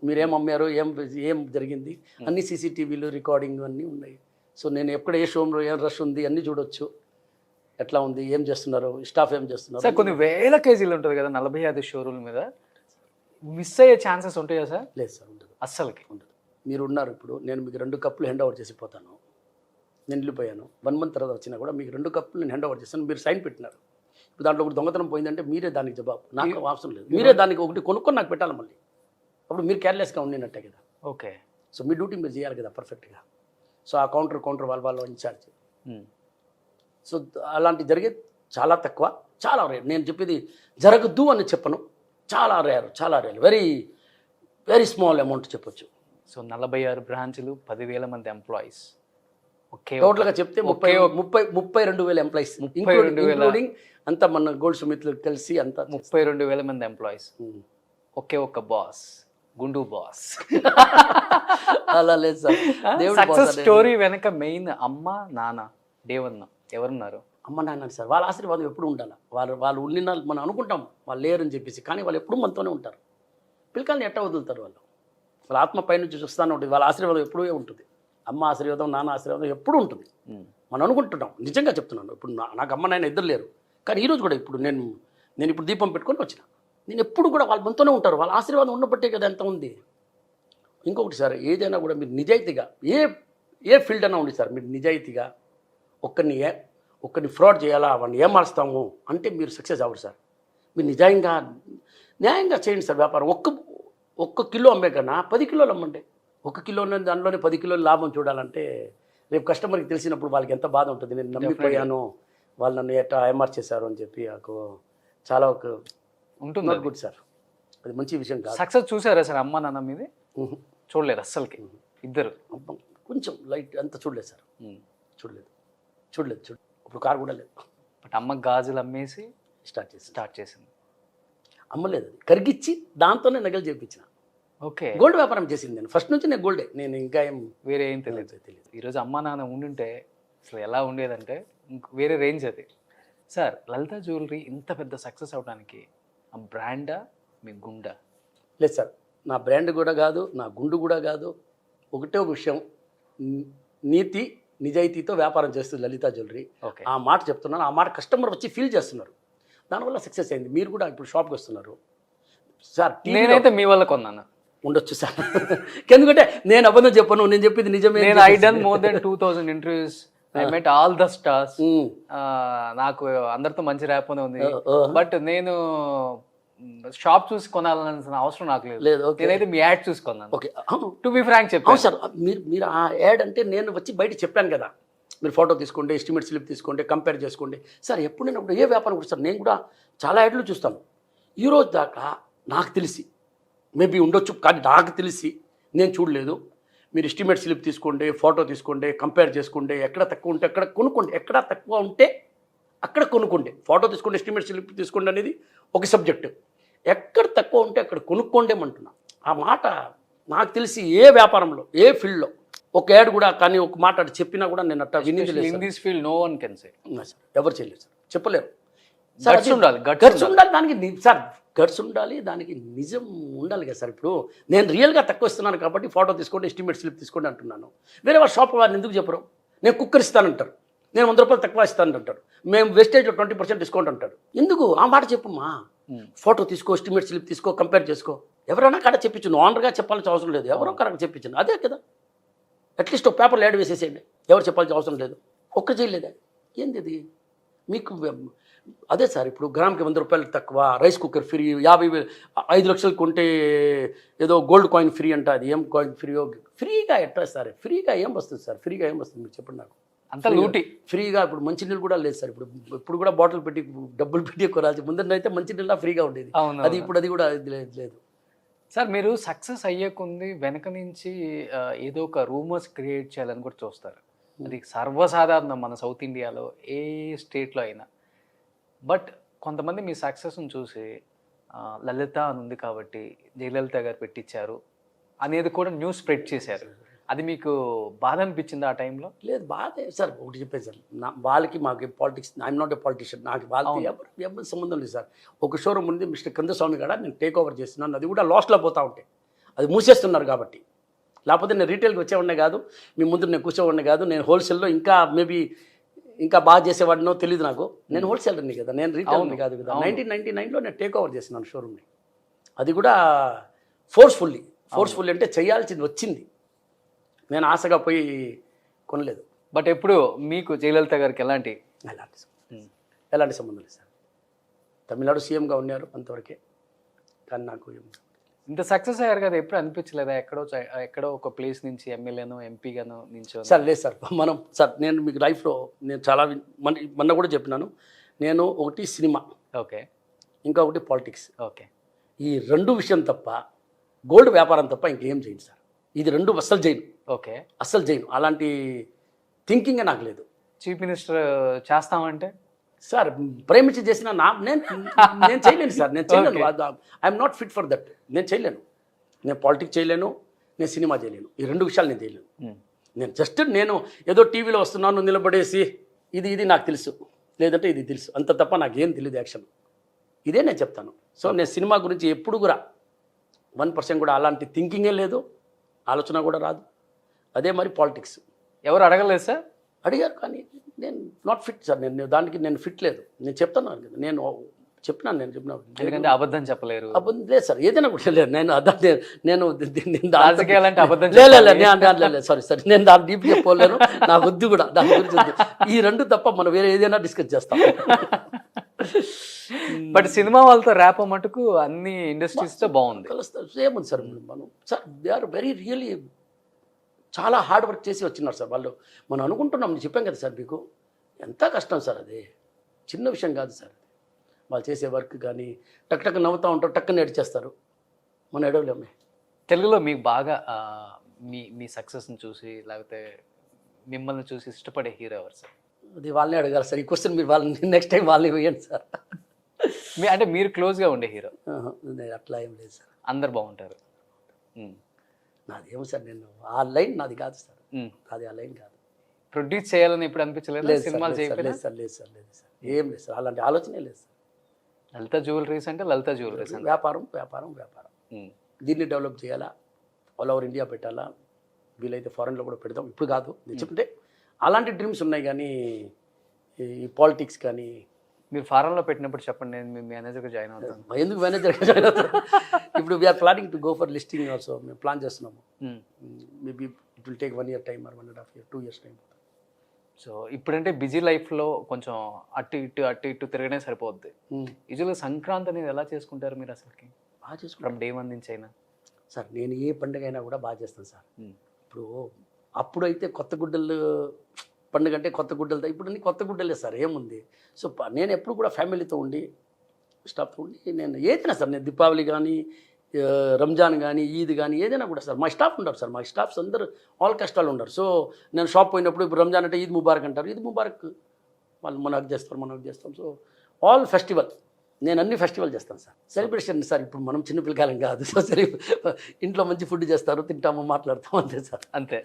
మీరు ఏం అమ్మారు, ఏం జరిగింది, అన్ని సీసీటీవీలు రికార్డింగ్ అన్నీ ఉన్నాయి. సో నేను ఎక్కడ ఏ షోలో ఏం రష్ ఉంది అన్నీ చూడొచ్చు, ఎట్లా ఉంది, ఏం చేస్తున్నారు, స్టాఫ్ ఏం చేస్తున్నారు. సార్ కొన్ని వేల కేజీలు ఉంటుంది కదా 45 షోరూమ్ మీద, మిస్ అయ్యే ఛాన్సెస్ ఉంటాయా సార్? లేదు సార్, ఉండదు, అస్సలకి ఉండదు. మీరు ఉన్నారు ఇప్పుడు, నేను మీకు 2 కప్పులు హ్యాండ్ ఓవర్ చేసిపోతాను, నేను వెళ్ళిపోయాను, 1 మంత్ తర్వాత వచ్చినా కూడా మీకు 2 కప్పులు నేను హ్యాండ్ ఓవర్ చేస్తాను, మీరు సైన్ పెట్టినారు. ఇప్పుడు దాంట్లో ఒకటి దొంగతనం పోయిందంటే మీరే దానికి జవాబు, నాకు అవసరం లేదు, మీరే దానికి ఒకటి కొనుక్కొని నాకు పెట్టాలి మళ్ళీ, అప్పుడు మీరు కేర్లెస్గా ఉండినట్టే కదా. ఓకే, సో మీ డ్యూటీ మీరు చేయాలి కదా పర్ఫెక్ట్గా. సో ఆ కౌంటర్ వాళ్ళ ఇన్ఛార్జ్. సో అలాంటి జరిగేది చాలా తక్కువ, చాలా రేర్. నేను చెప్పేది జరగద్దు అని చెప్పను, చాలా rare, very very small amount చెప్పొచ్చు. సో 46 బ్రాంచ్లు, 10,000 మంది ఎంప్లాయీస్, ఓకే, టోటల్గా చెప్తే 32,000 ఎంప్లాయీస్, ఇంక్లూడింగ్ అంతా మన గోల్డ్ సుమిత్లు కలిసి అంతా 32,000 మంది ఎంప్లాయీస్, ఒకే ఒక్క బాస్, గుండు బాస్. అలా లేదు సార్. సక్సెస్ స్టోరీ వెనక మెయిన్ అమ్మ నాన్న దేవన్న ఎవరున్నారు? అమ్మ నాన్న సార్, వాళ్ళ ఆశీర్వాదం ఎప్పుడు ఉండాలి. వాళ్ళు ఉండిన మనం అనుకుంటాం వాళ్ళు లేరని చెప్పేసి, కానీ వాళ్ళు ఎప్పుడు మనతోనే ఉంటారు. పిల్లకాయని ఎట్లా వదులుతారు వాళ్ళు? వాళ్ళ ఆత్మ పైనుంచి చూస్తానే ఉంటుంది, వాళ్ళ ఆశీర్వాదం ఎప్పుడూ ఉంటుంది. అమ్మ ఆశీర్వాదం, నాన్న ఆశీర్వాదం ఎప్పుడూ ఉంటుంది. మనం అనుకుంటున్నాం, నిజంగా చెప్తున్నాను. ఇప్పుడు నాకు అమ్మ నాయన ఇద్దరు లేరు, కానీ ఈరోజు కూడా ఇప్పుడు నేను ఇప్పుడు దీపం పెట్టుకొని వచ్చిన, నేను ఎప్పుడు కూడా వాళ్ళు మనతోనే ఉంటారు. వాళ్ళ ఆశీర్వాదం ఉన్నప్పటికే కదా ఎంత ఉంది. ఇంకొకటి సార్, ఏదైనా కూడా మీరు నిజాయితీగా ఏ ఫీల్డ్ అయినా ఉంది సార్, మీరు నిజాయితీగా ఒక్కరిని ఫ్రాడ్ చేయాలా, వాడిని ఏమారుస్తాము అంటే మీరు సక్సెస్ అవ్వరు సార్. మీరు న్యాయంగా చేయండి సార్ వ్యాపారం. ఒక్క కిలో అమ్మే కన్నా 10 కిలోలు అమ్మండి. 1 కిలో దానిలోనే 10 కిలోలు లాభం చూడాలంటే రేపు కస్టమర్కి తెలిసినప్పుడు వాళ్ళకి ఎంత బాధ ఉంటుంది. నేను నమ్మిపోయాను, వాళ్ళు నన్ను ఎట్లా ఏమార్ చేశారు అని చెప్పి నాకు చాలా ఉంటుంది. గుడ్ సార్, అది మంచి విషయం కాదు. సక్సెస్ చూసారా సార్ అమ్మ నాన్న మీది? చూడలేదు అస్సలకి. ఇద్దరు కొంచెం లైట్ అంత చూడలేదు సార్, చూడలేదు. ఇప్పుడు కారు కూడా లేదు. బట్ అమ్మ గాజులు అమ్మేసి స్టార్ట్ చేసింది. అమ్మలేదు, అది కరిగిచ్చి దాంతోనే నగలు చేయించిన. ఓకే, గోల్డ్ వ్యాపారం చేసింది నేను ఫస్ట్ నుంచి. నేను గోల్డే, నేను ఇంకా వేరే ఏం తెలియదు. ఈరోజు అమ్మ నాన్న ఉండుంటే అసలు ఎలా ఉండేదంటే వేరే రేంజ్ అది. సార్ లలిత జ్యువెలరీ ఇంత పెద్ద సక్సెస్ అవడానికి ఆ బ్రాండా మీ గుండా? లేదు సార్, నా బ్రాండ్ కూడా కాదు, నా గుండు కూడా కాదు. ఒకటే ఒక విషయం, నీతి నిజాయితీతో వ్యాపారం చేస్తుంది లలిత జ్యువెలరీ. ఆ మాట చెప్తున్నాను, ఆ మాట కస్టమర్ వచ్చి ఫీల్ చేస్తున్నారు, దానివల్ల సక్సెస్ అయింది. మీరు కూడా ఇప్పుడు షాప్కి వస్తున్నారు సార్. నేనైతే మీ వల్ల కొన్నాను. ఉండొచ్చు సార్, ఎందుకంటే నేను అబద్ధం చెప్పను, నేను చెప్పింది నిజమే. నేను I done more than 2000 interviews, I met all the stars. నాకు అందరితో మంచి ర్యాప్ ఉంది. బట్ నేను షాప్ చూసి కొనాలన్న అవసరం నాకు లేదు. నేనైతే మీ యాడ్ చూసి కొన్నాను. ఓకే, టు బి ఫ్రాంక్ చెప్పాను సార్. మీరు ఆ యాడ్ అంటే నేను వచ్చి బయట చెప్పాను కదా, మీరు ఫోటో తీసుకోండి, ఎస్టిమేట్ స్లిప్ తీసుకోండి, కంపేర్ చేసుకోండి సార్. ఎప్పుడు నేను ఏ వ్యాపారం కూడా సార్, నేను కూడా చాలా యాడ్లు చూస్తాను. ఈరోజు దాకా నాకు తెలిసి మేబీ ఉండొచ్చు, కానీ నాకు తెలిసి నేను చూడలేదు. మీరు ఎస్టిమేట్ స్లిప్ తీసుకోండి, ఫోటో తీసుకోండి, కంపేర్ చేసుకోండి, ఎక్కడ తక్కువ ఉంటే అక్కడ కొనుక్కోండి, ఎక్కడ తక్కువ ఉంటే అక్కడ కొనుక్కోండి. ఫోటో తీసుకోండి, ఎస్టిమేట్ స్లిప్ తీసుకోండి అనేది ఒక సబ్జెక్టు. ఎక్కడ తక్కువ ఉంటే అక్కడ కొనుక్కోండి అంటున్నా. ఆ మాట నాకు తెలిసి ఏ వ్యాపారంలో, ఏ ఫీల్డ్లో ఒక యాడ్ కూడా కానీ ఒక మాట అటు చెప్పినా కూడా నేను అట్లా వినింది లేదు. In this field no one can say. ఎవరు చేయలేదు సార్, చెప్పలేరు. గట్స్ ఉండాలి, దానికి సార్ గట్స్ ఉండాలి, దానికి నిజం ఉండాలి కదా సార్. ఇప్పుడు నేను రియల్గా తక్కువ ఇస్తున్నాను కాబట్టి ఫోటో తీసుకోండి, ఎస్టిమేట్ స్లిప్ తీసుకోండి అంటున్నాను. వేరే వాళ్ళ షాప్ వారిని ఎందుకు చెప్పరు? నేను కుక్కర్ ఇస్తానంటారు, నేను 100 రూపాయలు తక్కువ ఇస్తాను అంటాడు, మేము వేస్టేజ్లో 20% డిస్కౌంట్ అంటాడు. ఎందుకు ఆ మాట చెప్పమ్మా? ఫోటో తీసుకో, ఎస్టిమేట్ స్లిప్ తీసుకో, కంపేర్ చేసుకో. ఎవరైనా కాడ చెప్పించు, ఓనర్గా చెప్పాల్సిన అవసరం లేదు, ఎవరో కరెక్ట్ చెప్పించండి, అదే కదా. అట్లీస్ట్ ఒక పేపర్లో యాడ్ వేసేసేయండి, ఎవరు చెప్పాల్సిన అవసరం లేదు. ఒక్క చేయలేదా? ఏంది అది మీకు? అదే సార్, ఇప్పుడు గ్రామ్కి 100 రూపాయలు తక్కువ, రైస్ కుక్కర్ ఫ్రీ, 50,000 5 లక్షలు కొంటే ఏదో గోల్డ్ కాయిన్ ఫ్రీ అంట. అది ఏం కాయిన్ ఫ్రీగా ఎట్లా సార్? ఫ్రీగా ఏం వస్తుంది సార్? ఫ్రీగా ఏం వస్తుంది మీరు చెప్పండి నాకు. అంత లూటి ఫ్రీగా ఇప్పుడు మంచినీళ్ళు కూడా లేదు సార్. ఇప్పుడు కూడా బాటిల్ పెట్టి డబ్బులు పెట్టి కొనాల్సి. ముందరైతే మంచినీళ్ళ ఫ్రీగా ఉండేది, అది ఇప్పుడు అది కూడా లేదు సార్. మీరు సక్సెస్ అయ్యే కొంది వెనక నుంచి ఏదో ఒక రూమర్స్ క్రియేట్ చేయాలని కూడా చూస్తారు. అది సర్వసాధారణం మన సౌత్ ఇండియాలో ఏ స్టేట్లో అయినా. బట్ కొంతమంది మీ సక్సెస్ని చూసి లలిత అని ఉంది కాబట్టి జయలలిత గారు పెట్టించారు అనేది కూడా న్యూస్ స్ప్రెడ్ చేశారు. అది మీకు బాధ అనిపించింది ఆ టైంలో? లేదు బాధే సార్. ఒకటి చెప్పేది సార్, వాళ్ళకి మాకు politics, I'm not a politician, నాకు వాళ్ళకి ఎవరి సంబంధం లేదు సార్. ఒక షోరూమ్ ఉంది మిస్టర్ కందస్వామి కూడా, నేను టేక్ ఓవర్ చేస్తున్నాను, అది కూడా లాస్ట్లో పోతూ ఉంటాయి, అది మూసేస్తున్నారు కాబట్టి. లేకపోతే నేను రీటైల్కి వచ్చేవాడినే కాదు, మీ ముందు నేను కూర్చోవాడినే కాదు, నేను హోల్సేల్లో ఇంకా మేబీ ఇంకా బాగా చేసేవాడినో తెలియదు నాకు. నేను హోల్సేలర్ని కదా, నేను రీటైల్ని కాదు కదా. 1999లో నేను టేక్ ఓవర్ చేస్తున్నాను షోరూమ్ని. అది కూడా ఫోర్స్ఫుల్లీ అంటే చేయాల్సింది వచ్చింది, నేను ఆశగా పోయి కొనలేదు. బట్ ఎప్పుడు మీకు జయలలిత గారికి ఎలాంటి సంబంధం లేదు సార్. తమిళనాడు సీఎంగా ఉన్నారు అంతవరకే, కానీ నాకు ఇంత సక్సెస్ అయ్యారు కదా, ఎప్పుడు అనిపించలేదా ఎక్కడో ఒక ప్లేస్ నుంచి ఎమ్మెల్యేను ఎంపీగాను నించో? సార్ లేదు సార్, సార్ నేను మీకు లైఫ్లో నేను చాలా మొన్న కూడా చెప్పినాను, నేను ఒకటి సినిమా, ఓకే, ఇంకొకటి పాలిటిక్స్, ఓకే, ఈ రెండు విషయం తప్ప, గోల్డ్ వ్యాపారం తప్ప ఇంకేం చేయను సార్. ఇది రెండు అస్సలు చేయను, ఓకే, అస్సలు చేయను. అలాంటి థింకింగే నాకు లేదు. చీఫ్ మినిస్టర్ చేస్తామంటే సార్ ప్రేమించి చేసిన నేను చేయలేను సార్, నేను చేయలేను. I'm not fit for that. నేను చేయలేను, నేను పాలిటిక్స్ చేయలేను, నేను సినిమా చేయలేను. ఈ రెండు విషయాలు నేను చేయలేను. నేను జస్ట్ నేను ఏదో టీవీలో వస్తున్నాను నిలబడేసి ఇది నాకు తెలుసు, లేదంటే ఇది తెలుసు, అంత తప్ప నాకేం తెలియదు యాక్షన్. ఇదే నేను చెప్తాను. సో నేను సినిమా గురించి ఎప్పుడు కూడా 1% కూడా అలాంటి థింకింగే లేదు, ఆలోచన కూడా రాదు. అదే మరి పాలిటిక్స్ ఎవరు అడగలేదు సార్? అడిగారు, కానీ నేను నాట్ ఫిట్ సార్. దానికి నేను ఫిట్ లేదు. నేను చెప్తాను, నేను చెప్పినాను, ఎందుకంటే అబద్ధం చెప్పలేరు. అబద్ధం లేదు సార్, ఏదైనా కూడా లేదు. నేను రాజకీయాలంటే అబద్ధం లేదు, సారీ, నేను దాన్ని డీప్ చెప్పలేను, నాకు వద్దు కూడా, దాని గురించి వద్దు. ఈ రెండు తప్ప మనం వేరే ఏదైనా డిస్కస్ చేస్తాం. బట్ సినిమా వాళ్ళతో ర్యాప్ మటుకు అన్ని ఇండస్ట్రీస్తో బాగుంది, కలుస్తారు. సేమ్ ఉంది sir. Sir they are very really చాలా హార్డ్ వర్క్ చేసి వచ్చినారు సార్ వాళ్ళు. మనం అనుకుంటున్నాం, నేను చెప్పాం కదా సార్ మీకు, ఎంత కష్టం సార్, అది చిన్న విషయం కాదు సార్. వాళ్ళు చేసే వర్క్ కానీ టక్ నవ్వుతూ ఉంటారు, టక్కుని ఏడ్చేస్తారు, మనం ఏడవలేమే. తెలుగులో మీకు బాగా మీ సక్సెస్ని చూసి లేకపోతే మిమ్మల్ని చూసి ఇష్టపడే హీరో ఎవరు సార్? అది వాళ్ళని అడగాలి సార్, ఈ క్వశ్చన్ మీరు వాళ్ళని నెక్స్ట్ టైం వాళ్ళని వేయండి సార్. అంటే మీరు క్లోజ్గా ఉండే హీరో? అట్లా ఏం లేదు సార్, అందరు బాగుంటారు. నాదేమో సార్, నేను ఆ లైన్ నాది కాదు సార్, అది ఆ లైన్ కాదు. ప్రొడ్యూస్ చేయాలని ఎప్పుడు అనిపించలేదు? సినిమాలు చేయలేదు సార్, లేదు సార్, ఏం లేదు సార్, అలాంటి ఆలోచనే లేదు సార్. లలిత జ్యువెలరీస్ అంటే లలిత జ్యువెలరీస్ అంటే వ్యాపారం. దీన్ని డెవలప్ చేయాలా, ఆల్ ఓవర్ ఇండియా పెట్టాలా, వీలైతే ఫారెన్లో కూడా పెడదాం. ఇప్పుడు కాదు, నేను చెప్తే అలాంటి డ్రీమ్స్ ఉన్నాయి, కానీ ఈ పాలిటిక్స్ కానీ. మీరు ఫారెన్లో పెట్టినప్పుడు చెప్పండి, నేను మీ మేనేజర్గా జాయిన్ అవుతాను. ఎందుకు మేనేజర్గా జాయిన్ అవుతాను? ఇప్పుడు we are planning to go for listing also, మేము ప్లాన్ చేస్తున్నాము. Maybe it will take 1 year time, or 1.5 year, 2 years time. So ఇప్పుడంటే బిజీ లైఫ్లో కొంచెం అటు ఇటు తిరగనే సరిపోద్ది. యూజువల్గా సంక్రాంతి అనేది ఎలా చేసుకుంటారు మీరు అసలుకి? బాగా చేసుకుంటాం, ఫ్రమ్ డే 1 నుంచి అయినా. సార్ నేను ఏ పండుగ అయినా కూడా బాగా చేస్తాను సార్. ఇప్పుడు అప్పుడైతే కొత్త గుడ్డలు పండుగ అంటే కొత్త గుడ్డలతో, ఇప్పుడు అన్ని కొత్త గుడ్డలే సార్, ఏముంది. సో నేను ఎప్పుడు కూడా ఫ్యామిలీతో ఉండి స్టాఫ్తో ఉండి నేను ఏదైనా సార్, నేను దీపావళి కానీ రంజాన్ కానీ ఈద్ కానీ ఏదైనా కూడా సార్, మా స్టాఫ్ ఉంటారు సార్, మా స్టాఫ్స్ అందరూ ఆల్ కష్టాలు ఉండరు. సో నేను షాప్ పోయినప్పుడు ఇప్పుడు రంజాన్ అంటే ఈద్ ముబారక్ అంటారు, ఈద్ ముబారక్ వాళ్ళు మనకు చేస్తాం. సో ఆల్ ఫెస్టివల్, నేను అన్ని ఫెస్టివల్ చేస్తాను సార్. సెలబ్రేషన్ సార్, ఇప్పుడు మనం చిన్న పిల్లకాయలం కాదు. సో సరే, ఇంట్లో మంచి ఫుడ్ చేస్తారు, తింటాము, మాట్లాడతాం, అంతే సార్. అంతే,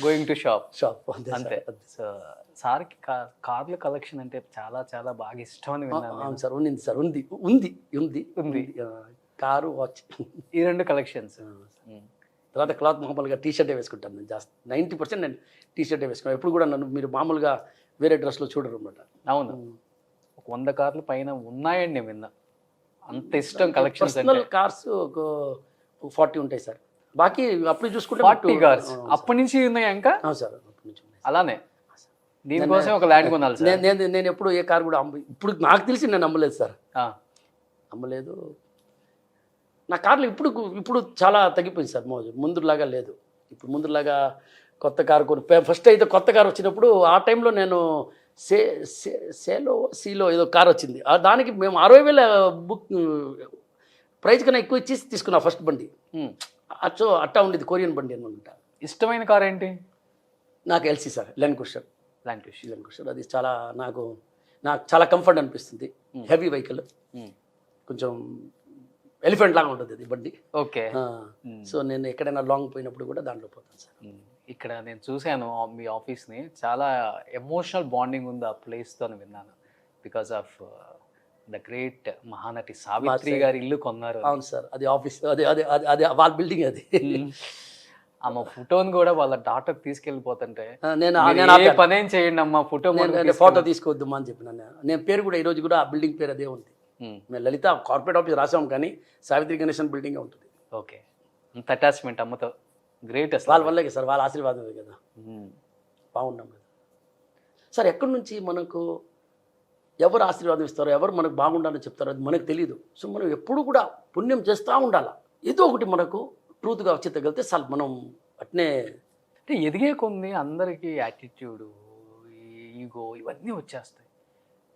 గోయింగ్ టు షాప్ అంతే. సో సార్కి కార్ల కలెక్షన్ అంటే చాలా చాలా బాగా ఇష్టం అని విన్నాను. అవును సార్, ఉంది సార్, ఉంది కారు, వాచ్, ఈ రెండు కలెక్షన్స్. తర్వాత క్లాత్ మామూలుగా టీషర్టే వేసుకుంటాను నేను, జాస్తి 90% నేను టీషర్టే వేసుకున్నాను. ఎప్పుడు కూడా నన్ను మీరు మామూలుగా వేరే డ్రెస్లో చూడరు అన్నమాట. అవును, 100 కార్లు పైన ఉన్నాయండి నేను విన్నా, అంత ఇష్టం కలెక్షన్స్. పర్సనల్ కార్స్ ఒక 40 ఉంటాయి సార్, బాకీ అప్పుడు చూసుకుంటే 40 కార్స్ అప్పటి నుంచి ఉన్నాయి ఇంకా. సార్ అప్పటి నుంచి ఉన్నాయి. అలానే దీనికోసం ఒక ల్యాండ్ కొనాలి సార్. నేను ఎప్పుడు ఏ కార్ కూడా ఇప్పుడు నాకు తెలిసి నేను అమ్మలేదు సార్, అమ్మలేదు. నా కార్లు ఇప్పుడు చాలా తగ్గిపోయింది సార్, ముందులాగా లేదు. ఇప్పుడు ముందులాగా కొత్త కారు ఫస్ట్ అయితే కొత్త కారు వచ్చినప్పుడు ఆ టైంలో నేను సీలో ఏదో కార్ వచ్చింది, దానికి మేము 60,000 బుక్ ప్రైజ్ కన్నా ఎక్కువ ఇచ్చేసి తీసుకున్నా ఫస్ట్ బండి. అట్టా ఉండేది, కొరియన్ బండి అనమాట. ఇష్టమైన కార్ ఏంటి? నాకు ఎల్సీ సార్ లెన్ కుషర్. లాంటి విషయం. లెన్ కుషర్ అది చాలా నాకు చాలా కంఫర్ట్ అనిపిస్తుంది. హెవీ వెహికల్, కొంచెం ఎలిఫెంట్ లాగా ఉంటుంది అది బండి. ఓకే. సో నేను ఎక్కడైనా లాంగ్ పోయినప్పుడు కూడా దాంట్లో పోతాను సార్. ఇక్కడ నేను చూశాను మీ ఆఫీస్ని, చాలా ఎమోషనల్ బాండింగ్ ఉంది ఆ ప్లేస్తో అని విన్నాను. Because of the great Mahanati Savitri గారి ఇల్లు కొన్నారు. అవును సార్, అది ఆఫీస్, అదే అదే అదే అదే వాళ్ళ బిల్డింగ్ అది. ఆమె ఫోటోని కూడా వాళ్ళ డాటర్ తీసుకెళ్ళిపోతుంటే నేను ఏ పనేం చేయండి అమ్మా ఫోటో ఫోటో తీసుకోవద్దు అని చెప్పిన నేను పేరు కూడా ఈరోజు కూడా ఆ బిల్డింగ్ పేరు అదే ఉంది. మేము లలిత కార్పొరేట్ ఆఫీస్ రాసాం కానీ సావిత్రి గణేశన్ బిల్డింగ్ ఉంటుంది. ఓకే, అంత అటాచ్మెంట్ అమ్మతో. గ్రేట్ అసలు. వాళ్ళ వల్లే సార్, వాళ్ళ ఆశీర్వాదమే కదా. బాగున్నాం కదా సార్. ఎక్కడి నుంచి మనకు ఎవరు ఆశీర్వాదం ఇస్తారో, ఎవరు మనకు బాగుండాలని చెప్తారో అది మనకు తెలియదు. సో మనం ఎప్పుడు కూడా పుణ్యం చేస్తూ ఉండాలి. ఏదో ఒకటి మనకు ట్రూత్గా వచ్చి తగిలితే సార్ మనం అట్నే. అంటే ఎదిగే కొన్ని అందరికీ యాటిట్యూడు, ఈగో ఇవన్నీ వచ్చేస్తాయి.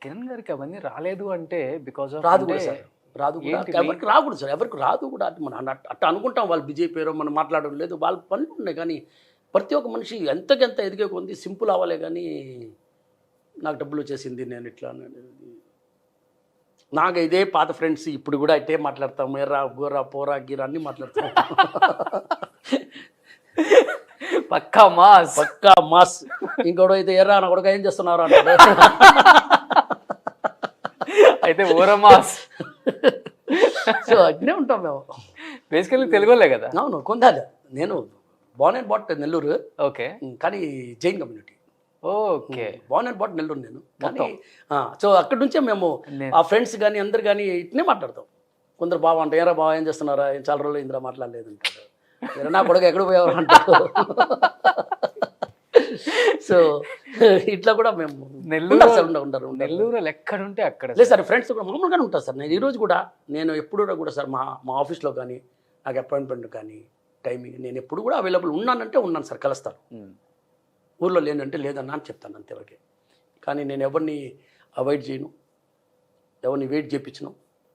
కిరణ్ గారికి అవన్నీ రాలేదు అంటే బికాజ్ ఆఫ్ రాదు కూడా సార్, రాదు కూడా. ఎవరికి రాకూడదు సార్, ఎవరికి రాదు కూడా. మనం అట్లా అనుకుంటాం వాళ్ళు బిజీ పేరో మనం మాట్లాడడం లేదు, వాళ్ళ పనులు ఉన్నాయి. కానీ ప్రతి ఒక్క మనిషి ఎంతకెంత ఎదిగే కొంది సింపుల్ అవ్వాలే. కానీ నాకు డబ్బులు వచ్చేసింది నేను ఇట్లా, నాకు ఇదే పాత ఫ్రెండ్స్ ఇప్పుడు కూడా ఇట్టే మాట్లాడతాం. ఎర్రా గోరా పోరా గీరా అన్నీ మాట్లాడతాం. పక్కా మాస్, పక్కా మాస్. ఇంకోడు అయితే ఎర్రా నా కొడుకు ఏం చేస్తున్నారు అంటాడు. అయితే ఓరా మాస్. సో అట్నే ఉంటాం మేము. బేసికల్లీ తెలుగులే కదా. అవును, కొందాలి. నేను born and brought Nellore. Okay. కానీ Jain community. Okay. Born and brought Nellore నేను. కానీ సో అక్కడి నుంచే మేము ఆ ఫ్రెండ్స్ కానీ అందరు కానీ ఇట్నే మాట్లాడతాం. కొందరు బావ అంటే ఏరా బావ ఏం చేస్తున్నారా, చాలా రోజులు ఇందులో మాట్లాడలేదు అంటారు. ఎరా నా కొడుకు ఎక్కడ పోయేవారు అంటారు. సో ఇట్లా కూడా మేము నెల్లూరు ఎక్కడుంటే అక్కడ లేదు సార్. ఫ్రెండ్స్ కూడా మామూలుగానే ఉంటారు సార్. నేను ఈరోజు కూడా నేను ఎప్పుడు కూడా సార్ మా ఆఫీస్లో కానీ నాకు అపాయింట్మెంట్ కానీ టైమింగ్ నేను ఎప్పుడు కూడా అవైలబుల్ ఉన్నానంటే ఉన్నాను సార్. కలుస్తాను. ఊర్లో లేనంటే లేదన్నా అని చెప్తాను అంతవరకే. కానీ నేను ఎవరిని అవాయిడ్ చేయను, ఎవరిని వెయిట్ చేయించను.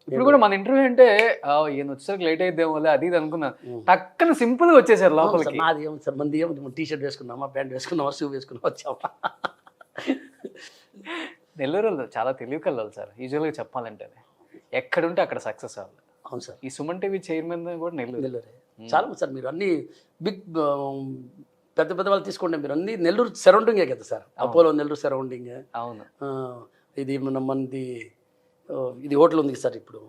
ఇప్పుడు కూడా మన ఇంటర్వ్యూ అంటే ఈయన వచ్చేసరికి లేట్ అయిద్దేమో అది ఇది అనుకున్నాను. టక్కన సింపుల్గా వచ్చేసారు లోపలికి. నాది ఏమి సార్, మంది ఏమి టీ షర్ట్ వేసుకున్నామా, ప్యాంట్ వేసుకున్నామా, షూ వేసుకున్నామా వచ్చామా. నెల్లూరు చాలా తెలివి కలవాలి సార్. యూజువల్గా చెప్పాలంటే ఎక్కడుంటే అక్కడ సక్సెస్ అవ్వాలి. అవును సార్. ఈ సుమన్ టీవీ చైర్మన్ కూడా నెల్లూరే. చాలా సార్. మీరు అన్ని బిగ్ పెద్ద పెద్ద వాళ్ళు తీసుకోండి. మీరు అన్ని నెల్లూరు సరౌండింగే కదా సార్. Apollo Nellore surrounding. అవును. ఇది మనది ఇది హోటల్ ఉంది సార్ ఇప్పుడు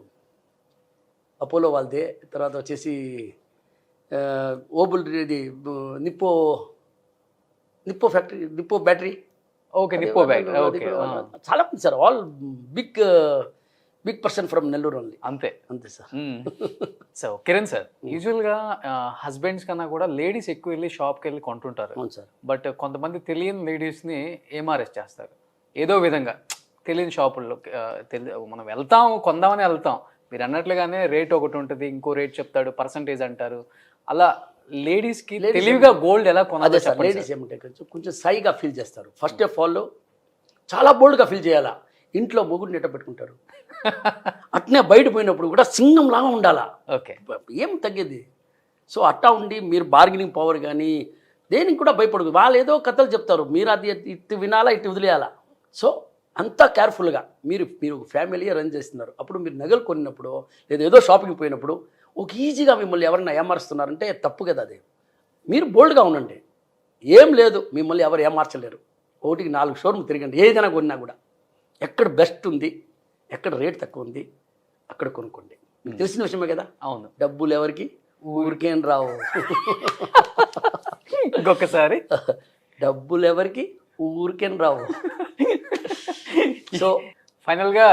అపోలో వాళ్ళదే. తర్వాత వచ్చేసి ఓబుల్ ఇది Nippo factory, Nippo battery. Okay, Nippo battery. Okay. చాలా మంది sir. All big person from Nellore only. అంతే సార్. సో కిరణ్ సార్, యూజువల్గా హస్బెండ్స్ కన్నా కూడా లేడీస్ ఎక్కువ వెళ్ళి షాప్కి వెళ్ళి కొంటుంటారు. అవును సార్. బట్ కొంతమంది తెలియని లేడీస్ని ఏమార్ఎస్ చేస్తారు ఏదో విధంగా. తెలియని షాపుల్లో మనం వెళ్తాం, కొందామని వెళ్తాం. మీరు అన్నట్లుగానే రేట్ ఒకటి ఉంటుంది, ఇంకో రేట్ చెప్తాడు, పర్సంటేజ్ అంటారు. అలా లేడీస్కి తెలివిగా గోల్డ్ ఎలా కొనాలి సార్? లేడీస్ ఏమంటే కొంచెం సైగా ఫీల్ చేస్తారు. ఫస్ట్ ఆఫ్ ఆల్ చాలా బోల్డ్గా ఫీల్ చేయాలా. ఇంట్లో మొగుడిని ఎట్ట పెట్టుకుంటారు, అట్నే బయట పోయినప్పుడు కూడా సింగం లాగా ఉండాలా. ఓకే. ఏం తగ్గేది. సో అట్టా ఉండి మీరు బార్గెనింగ్ పవర్ కానీ దేనికి కూడా భయపడదు. వాళ్ళు ఏదో కథలు చెప్తారు, మీరు అది ఇటు వినాలా ఇటు వదిలేయాలా. సో అంతా కేర్ఫుల్గా మీరు ఫ్యామిలీ రన్ చేస్తున్నారు. అప్పుడు మీరు నగలు కొన్నప్పుడు లేదా ఏదో షాపింగ్ పోయినప్పుడు ఒక ఈజీగా మిమ్మల్ని ఎవరైనా ఏమారుస్తున్నారంటే తప్పు కదా. అది మీరు బోల్డ్గా ఉండండి. ఏం లేదు, మిమ్మల్ని ఎవరు ఏమార్చలేరు. 1-4 షోరూమ్ తిరగండి. ఏదైనా కొన్నా కూడా ఎక్కడ బెస్ట్ ఉంది, ఎక్కడ రేట్ తక్కువ ఉంది అక్కడ కొనుక్కోండి. మీకు తెలిసిన విషయమే కదా. అవును. డబ్బులు ఎవరికి ఊరికేం రావు. ఇంకొకసారి డబ్బులు ఎవరికి ఊరికేం రావు. సో ఫైనల్గా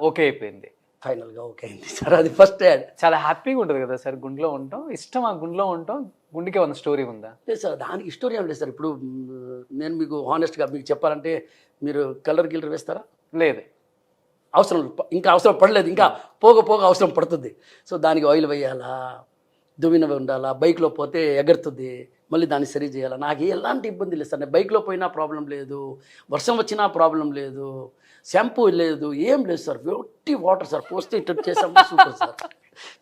ఓకే అయిపోయింది. ఫైనల్గా ఓకే అయింది సార్. అది ఫస్ట్ చాలా హ్యాపీగా ఉంటుంది కదా సార్. గుండెలో ఉంటాం, ఇష్టం ఆ గుండెలో ఉంటాం. గుండెకి ఉన్న స్టోరీ ఉందా? లేదు సార్, దానికి స్టోరీ ఏం లేదు సార్. ఇప్పుడు నేను మీకు హానెస్ట్గా మీకు చెప్పాలంటే మీరు కలర్ గిల్లర్ వేస్తారా? లేదు. అవసరం ఇంకా అవసరం పడలేదు. ఇంకా పోగ అవసరం పడుతుంది. సో దానికి ఆయిల్ వేయాలా, దువ్వినవి ఉండాలా, బైక్లో పోతే ఎగరుతుంది, మళ్ళీ దాన్ని సరి చేయాలా. నాకు ఎలాంటి ఇబ్బంది లేదు సార్. నేను బైక్లో పోయినా ప్రాబ్లం లేదు, వర్షం వచ్చినా ప్రాబ్లం లేదు. షాంపూ లేదు, ఏం లేదు సార్, ఒట్టి వాటర్ సార్, పోస్తే ఇట్లా చేసాం సూపర్ సార్.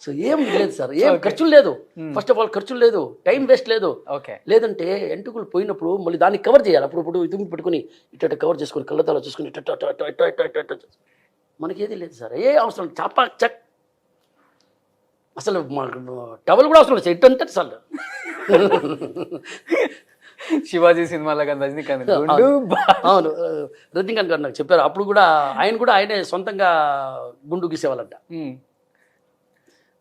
సో ఏం లేదు సార్, ఏం ఖర్చులు లేదు, ఫస్ట్ ఆఫ్ ఆల్ ఖర్చులు లేదు, టైం వేస్ట్ లేదు. ఓకే. లేదంటే ఎంటుకలు పోయినప్పుడు మళ్ళీ దాన్ని కవర్ చేయాలి, అప్పుడు ఇది పెట్టుకుని ఇట్ట కవర్ చేసుకుని కళ్ళతాలో చూసుకుని మనకి ఏది లేదు సార్, ఏ అవసరం చాపా చక్, అసలు టవల్ కూడా అవసరం లేదు, ఇట్ అంటే చాలు. శివాజీ సినిమాలో కానీ రజనీకాంత్ అవును, రజనీకాంత్ గారు నాకు చెప్పారు, అప్పుడు కూడా ఆయనే సొంతంగా గుండు గీసేవాళ్ళంట.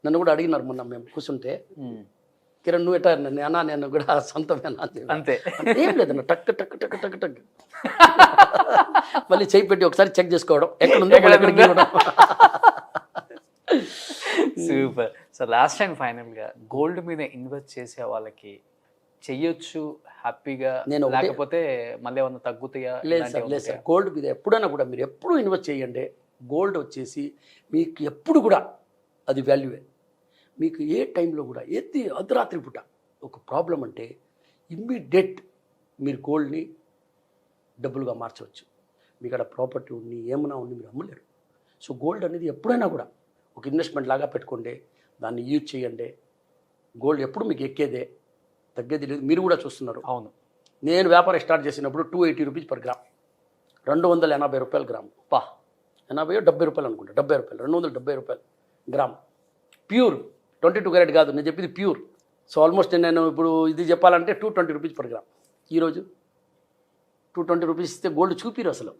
నన్ను కూడా అడిగినారు మొన్న మేము కూర్చుంటే, కిరణ్ నువ్వు ఎట్టా, నేను కూడా సొంతమేనా అంతే, ఏం లేదన్న, టక్ టక్ టక్ టక్ టక్ మళ్ళీ చేయి పెట్టి ఒకసారి చెక్ చేసుకోవడం ఎక్కడ ఉందో. సూపర్. సో లాస్ట్ అండ్ ఫైనల్గా గోల్డ్ మీద ఇన్వెస్ట్ చేసే వాళ్ళకి చెయ్యొచ్చు హ్యాపీగా, నేను లేకపోతే మళ్ళీ ఏమన్నా తగ్గుతాయా? లేదు సార్, లేదు సార్, గోల్డ్ మీద ఎప్పుడైనా కూడా మీరు ఎప్పుడు ఇన్వెస్ట్ చేయండి. గోల్డ్ వచ్చేసి మీకు ఎప్పుడు కూడా అది వాల్యూవే. మీకు ఏ టైంలో కూడా ఏది అర్ధరాత్రి పూట ఒక ప్రాబ్లం అంటే ఇమ్మీడియట్ మీరు గోల్డ్ని డబ్బులుగా మార్చవచ్చు. మీకు అక్కడ ప్రాపర్టీ ఉండి ఏమైనా ఉండి మీరు అమ్మలేరు. సో గోల్డ్ అనేది ఎప్పుడైనా కూడా ఒక ఇన్వెస్ట్మెంట్ లాగా పెట్టుకోండి, దాన్ని యూజ్ చేయండి. గోల్డ్ ఎప్పుడు మీకు ఎక్కేదే, తగ్గేది లేదు. మీరు కూడా చూస్తున్నారు. అవును, నేను వ్యాపారం స్టార్ట్ చేసినప్పుడు 280 రూపీస్ పర్ గ్రామ్, 280 రూపాయలు గ్రామ్. 80 70 రూపాయలు అనుకుంటా, 70 రూపాయలు, 270 రూపాయలు గ్రామ్. ప్యూర్ 22 క్యారెట్ కాదు, నేను చెప్పింది ప్యూర్. సో ఆల్మోస్ట్ నేను ఇప్పుడు ఇది చెప్పాలంటే 220 రూపీస్ పర్ గ్రామ్. ఈరోజు 220 రూపీస్ ఇస్తే గోల్డ్ చూపిరు అసలు.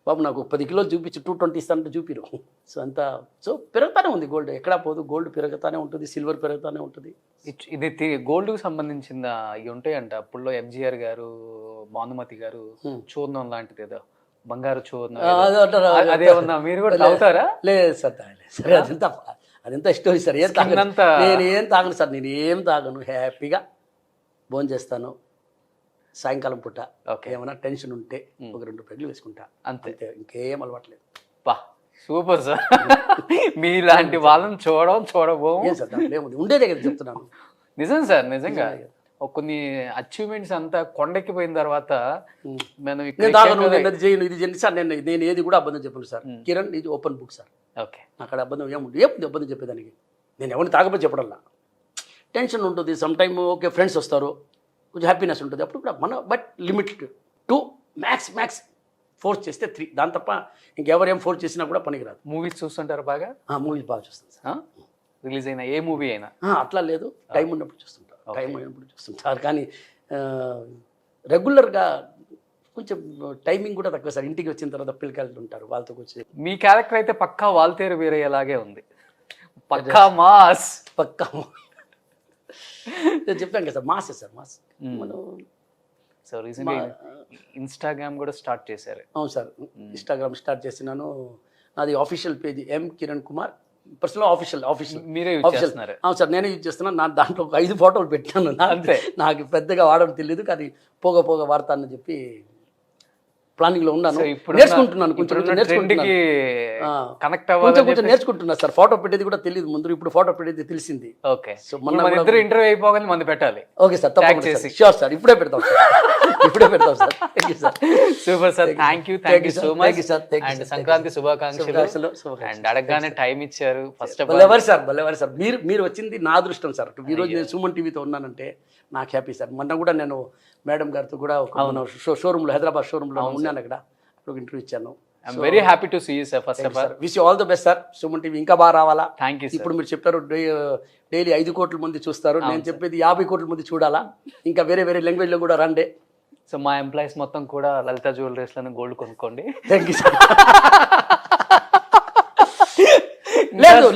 బాబు నాకు 10 కిలోలు చూపించి 220 ఇస్తానంటే చూపిరు. సో అంతా సో పెరుగుతూనే ఉంది గోల్డ్, ఎక్కడా పోదు. గోల్డ్ పెరుగుతూనే ఉంటుంది, సిల్వర్ పెరుగుతూనే ఉంటుంది. ఇది గోల్డ్కి సంబంధించిన ఇవి ఉంటాయంట. అప్పుడులో ఎంజీఆర్ గారు, భానుమతి గారు చూర్ణం లాంటిది ఏదో బంగారు చూర్ణం అదేమన్నా మీరు కూడా తాగుతారా? లేదు సార్, సరే అదంతా స్టోరీ సార్. ఏం తాగను, నేను ఏం తాగను సార్, నేను ఏం తాగను. హ్యాపీగా భోజనం చేస్తాను. సాయంకాలం పూట ఏమైనా టెన్షన్ ఉంటే ఒక 2 పెగ్గులు వేసుకుంటా, అంతే, ఇంకేం అలవాట్లేదు. Super sir. మీలాంటి వాళ్ళని చూడబోము సార్, ఉండేదే కదా చెప్తున్నాను. నిజం సార్, నిజంగా కొన్ని అచీవ్మెంట్స్ అంతా కొండెక్కిపోయిన తర్వాత నేను తాగను, నేను అది చేయను, ఇది చేయను సార్. నేను ఏది కూడా అబద్ధం చెప్పను సార్. కిరణ్ ఇది ఓపెన్ బుక్ సార్. ఓకే, అక్కడ అబద్ధం ఏముంది, అబద్ధం చెప్పేదానికి. నేను ఎవరిని తాగపోతే చెప్పడంలా టెన్షన్ ఉంటుంది. సమ్ టైమ్ ఓకే ఫ్రెండ్స్ వస్తారు, కొంచెం హ్యాపీనెస్ ఉంటుంది, అప్పుడు కూడా మన బట్ లిమిట్ 2 మ్యాక్స్ ఫోర్స్ చేస్తే 3, దాని తప్ప ఇంకెవరేం ఫోర్స్ చేసినా కూడా పనికిరాదు. మూవీస్ చూస్తుంటారు బాగా? మూవీస్ బాగా చూస్తాను సార్. రిలీజ్ అయినా ఏ మూవీ అయినా అట్లా లేదు, టైం ఉన్నప్పుడు చూస్తుంటారు, టైం అయినప్పుడు చూస్తుంటారు. కానీ రెగ్యులర్గా కొంచెం టైమింగ్ కూడా తక్కువ సార్. ఇంటికి వచ్చిన తర్వాత పిల్లకాయలు ఉంటారు, వాళ్ళతో వచ్చి. మీ క్యారెక్టర్ అయితే పక్కా వాల్తేరు వీరయ్యలాగే ఉంది, పక్కా మాస్. చెప్పాను కదా సార్, మాసే సార్, మాస్. మనం సో రీసెంట్లీ ఇన్స్టాగ్రామ్ కూడా స్టార్ట్ చేశారు. అవును సార్, ఇన్స్టాగ్రామ్ స్టార్ట్ చేసినాను. అది ఆఫీషియల్ పేజ్ ఎం కిరణ్ కుమార్ పర్సనల్ ఆఫీషియల్ మీరే యూజ్ చేస్తున్నారు? అవును సార్, నేనే యూజ్ చేస్తున్నాను. దాంట్లో ఒక 5 ఫోటోలు పెట్టాను. అంతే, నాకు పెద్దగా వాడడం తెలియదు, కానీ పోగా వాడతానని చెప్పి ప్లానింగ్ లో ఉన్నాను. నేర్చుకుంటున్నాను, కొంచెం నేర్చుకుంటున్నా సార్. ఫోటో పెట్టేది కూడా తెలియదు ముందు, ఇప్పుడు ఫోటో పెట్టేది తెలిసింది. ఓకే, సో మన ఇద్దరు ఇంటర్వ్యూ అయిపోగానే మంది పెట్టాలి. ఓకే సార్, తప్పకుండా షూర్ సార్, ఇప్పుడే పెడతాం sir. Super sir, thank you so much and Sankranti శుభాకాంక్షలు. అండ్ అడగగానే టైం ఇచ్చారు. ఫస్ట్ ఆఫ్ ఆల్ బలెవరు సార్, మీరు వచ్చింది నా అదృష్టం సార్. ఈ రోజు నేను సుమన్ టీవీతో ఉన్నానంటే నాకు హ్యాపీ సార్. మొన్న కూడా నేను మేడం గారితో కూడా షోరూమ్లో, హైదరాబాద్ షోరూమ్లో ఉన్నాను, అక్కడ ఒక ఇంటర్వ్యూ ఇచ్చాను. I'm very happy to see you sir. First of all wish you all the best sir. Suman TV ఇంకా బాగా రావాలా. Thank you. ఇప్పుడు మీరు చెప్పారు డైలీ 5 కోట్ల మంది చూస్తారు, నేను చెప్పేది 50 కోట్ల మంది చూడాలా. ఇంకా వేరే లాంగ్వేజ్ లో కూడా రండి. సో మా ఎంప్లాయీస్ మొత్తం కూడా లలిత జ్యువెలరీస్లో గోల్డ్ కొనుక్కోండి. Thank you sir.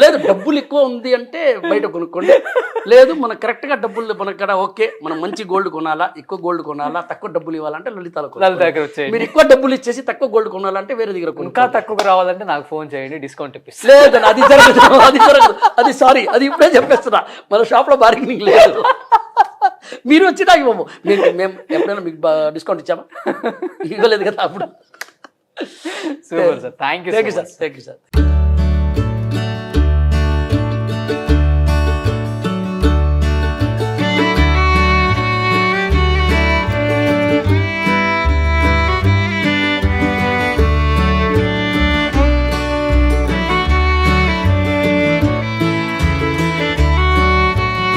లేదు డబ్బులు ఎక్కువ ఉంది అంటే బయట కొనుక్కోండి. లేదు మన కరెక్ట్గా డబ్బులు మనక్కడ ఓకే, మనం మంచి గోల్డ్ కొనాలా, ఎక్కువ గోల్డ్ కొనాలా, తక్కువ డబ్బులు ఇవ్వాలంటే లలిత దగ్గర వచ్చేయండి. మీరు ఎక్కువ డబ్బులు ఇచ్చేసి తక్కువ గోల్డ్ కొనాలంటే వేరే దగ్గర ఇంకా తక్కువ రావాలంటే నాకు ఫోన్ చేయండి, డిస్కౌంట్ ఇప్పిస్తాను. లేదు అది జరగదు, అది సారీ, అది ఇప్పుడే చెప్పేస్తున్నా, మన షాప్లో బార్గెనింగ్ లేదు. మీరు వచ్చి నాకు ఇవ్వము, మేము ఎప్పుడైనా మీకు డిస్కౌంట్ ఇచ్చామా? ఇవ్వలేదు కదా అప్పుడు. Super sir, thank you sir.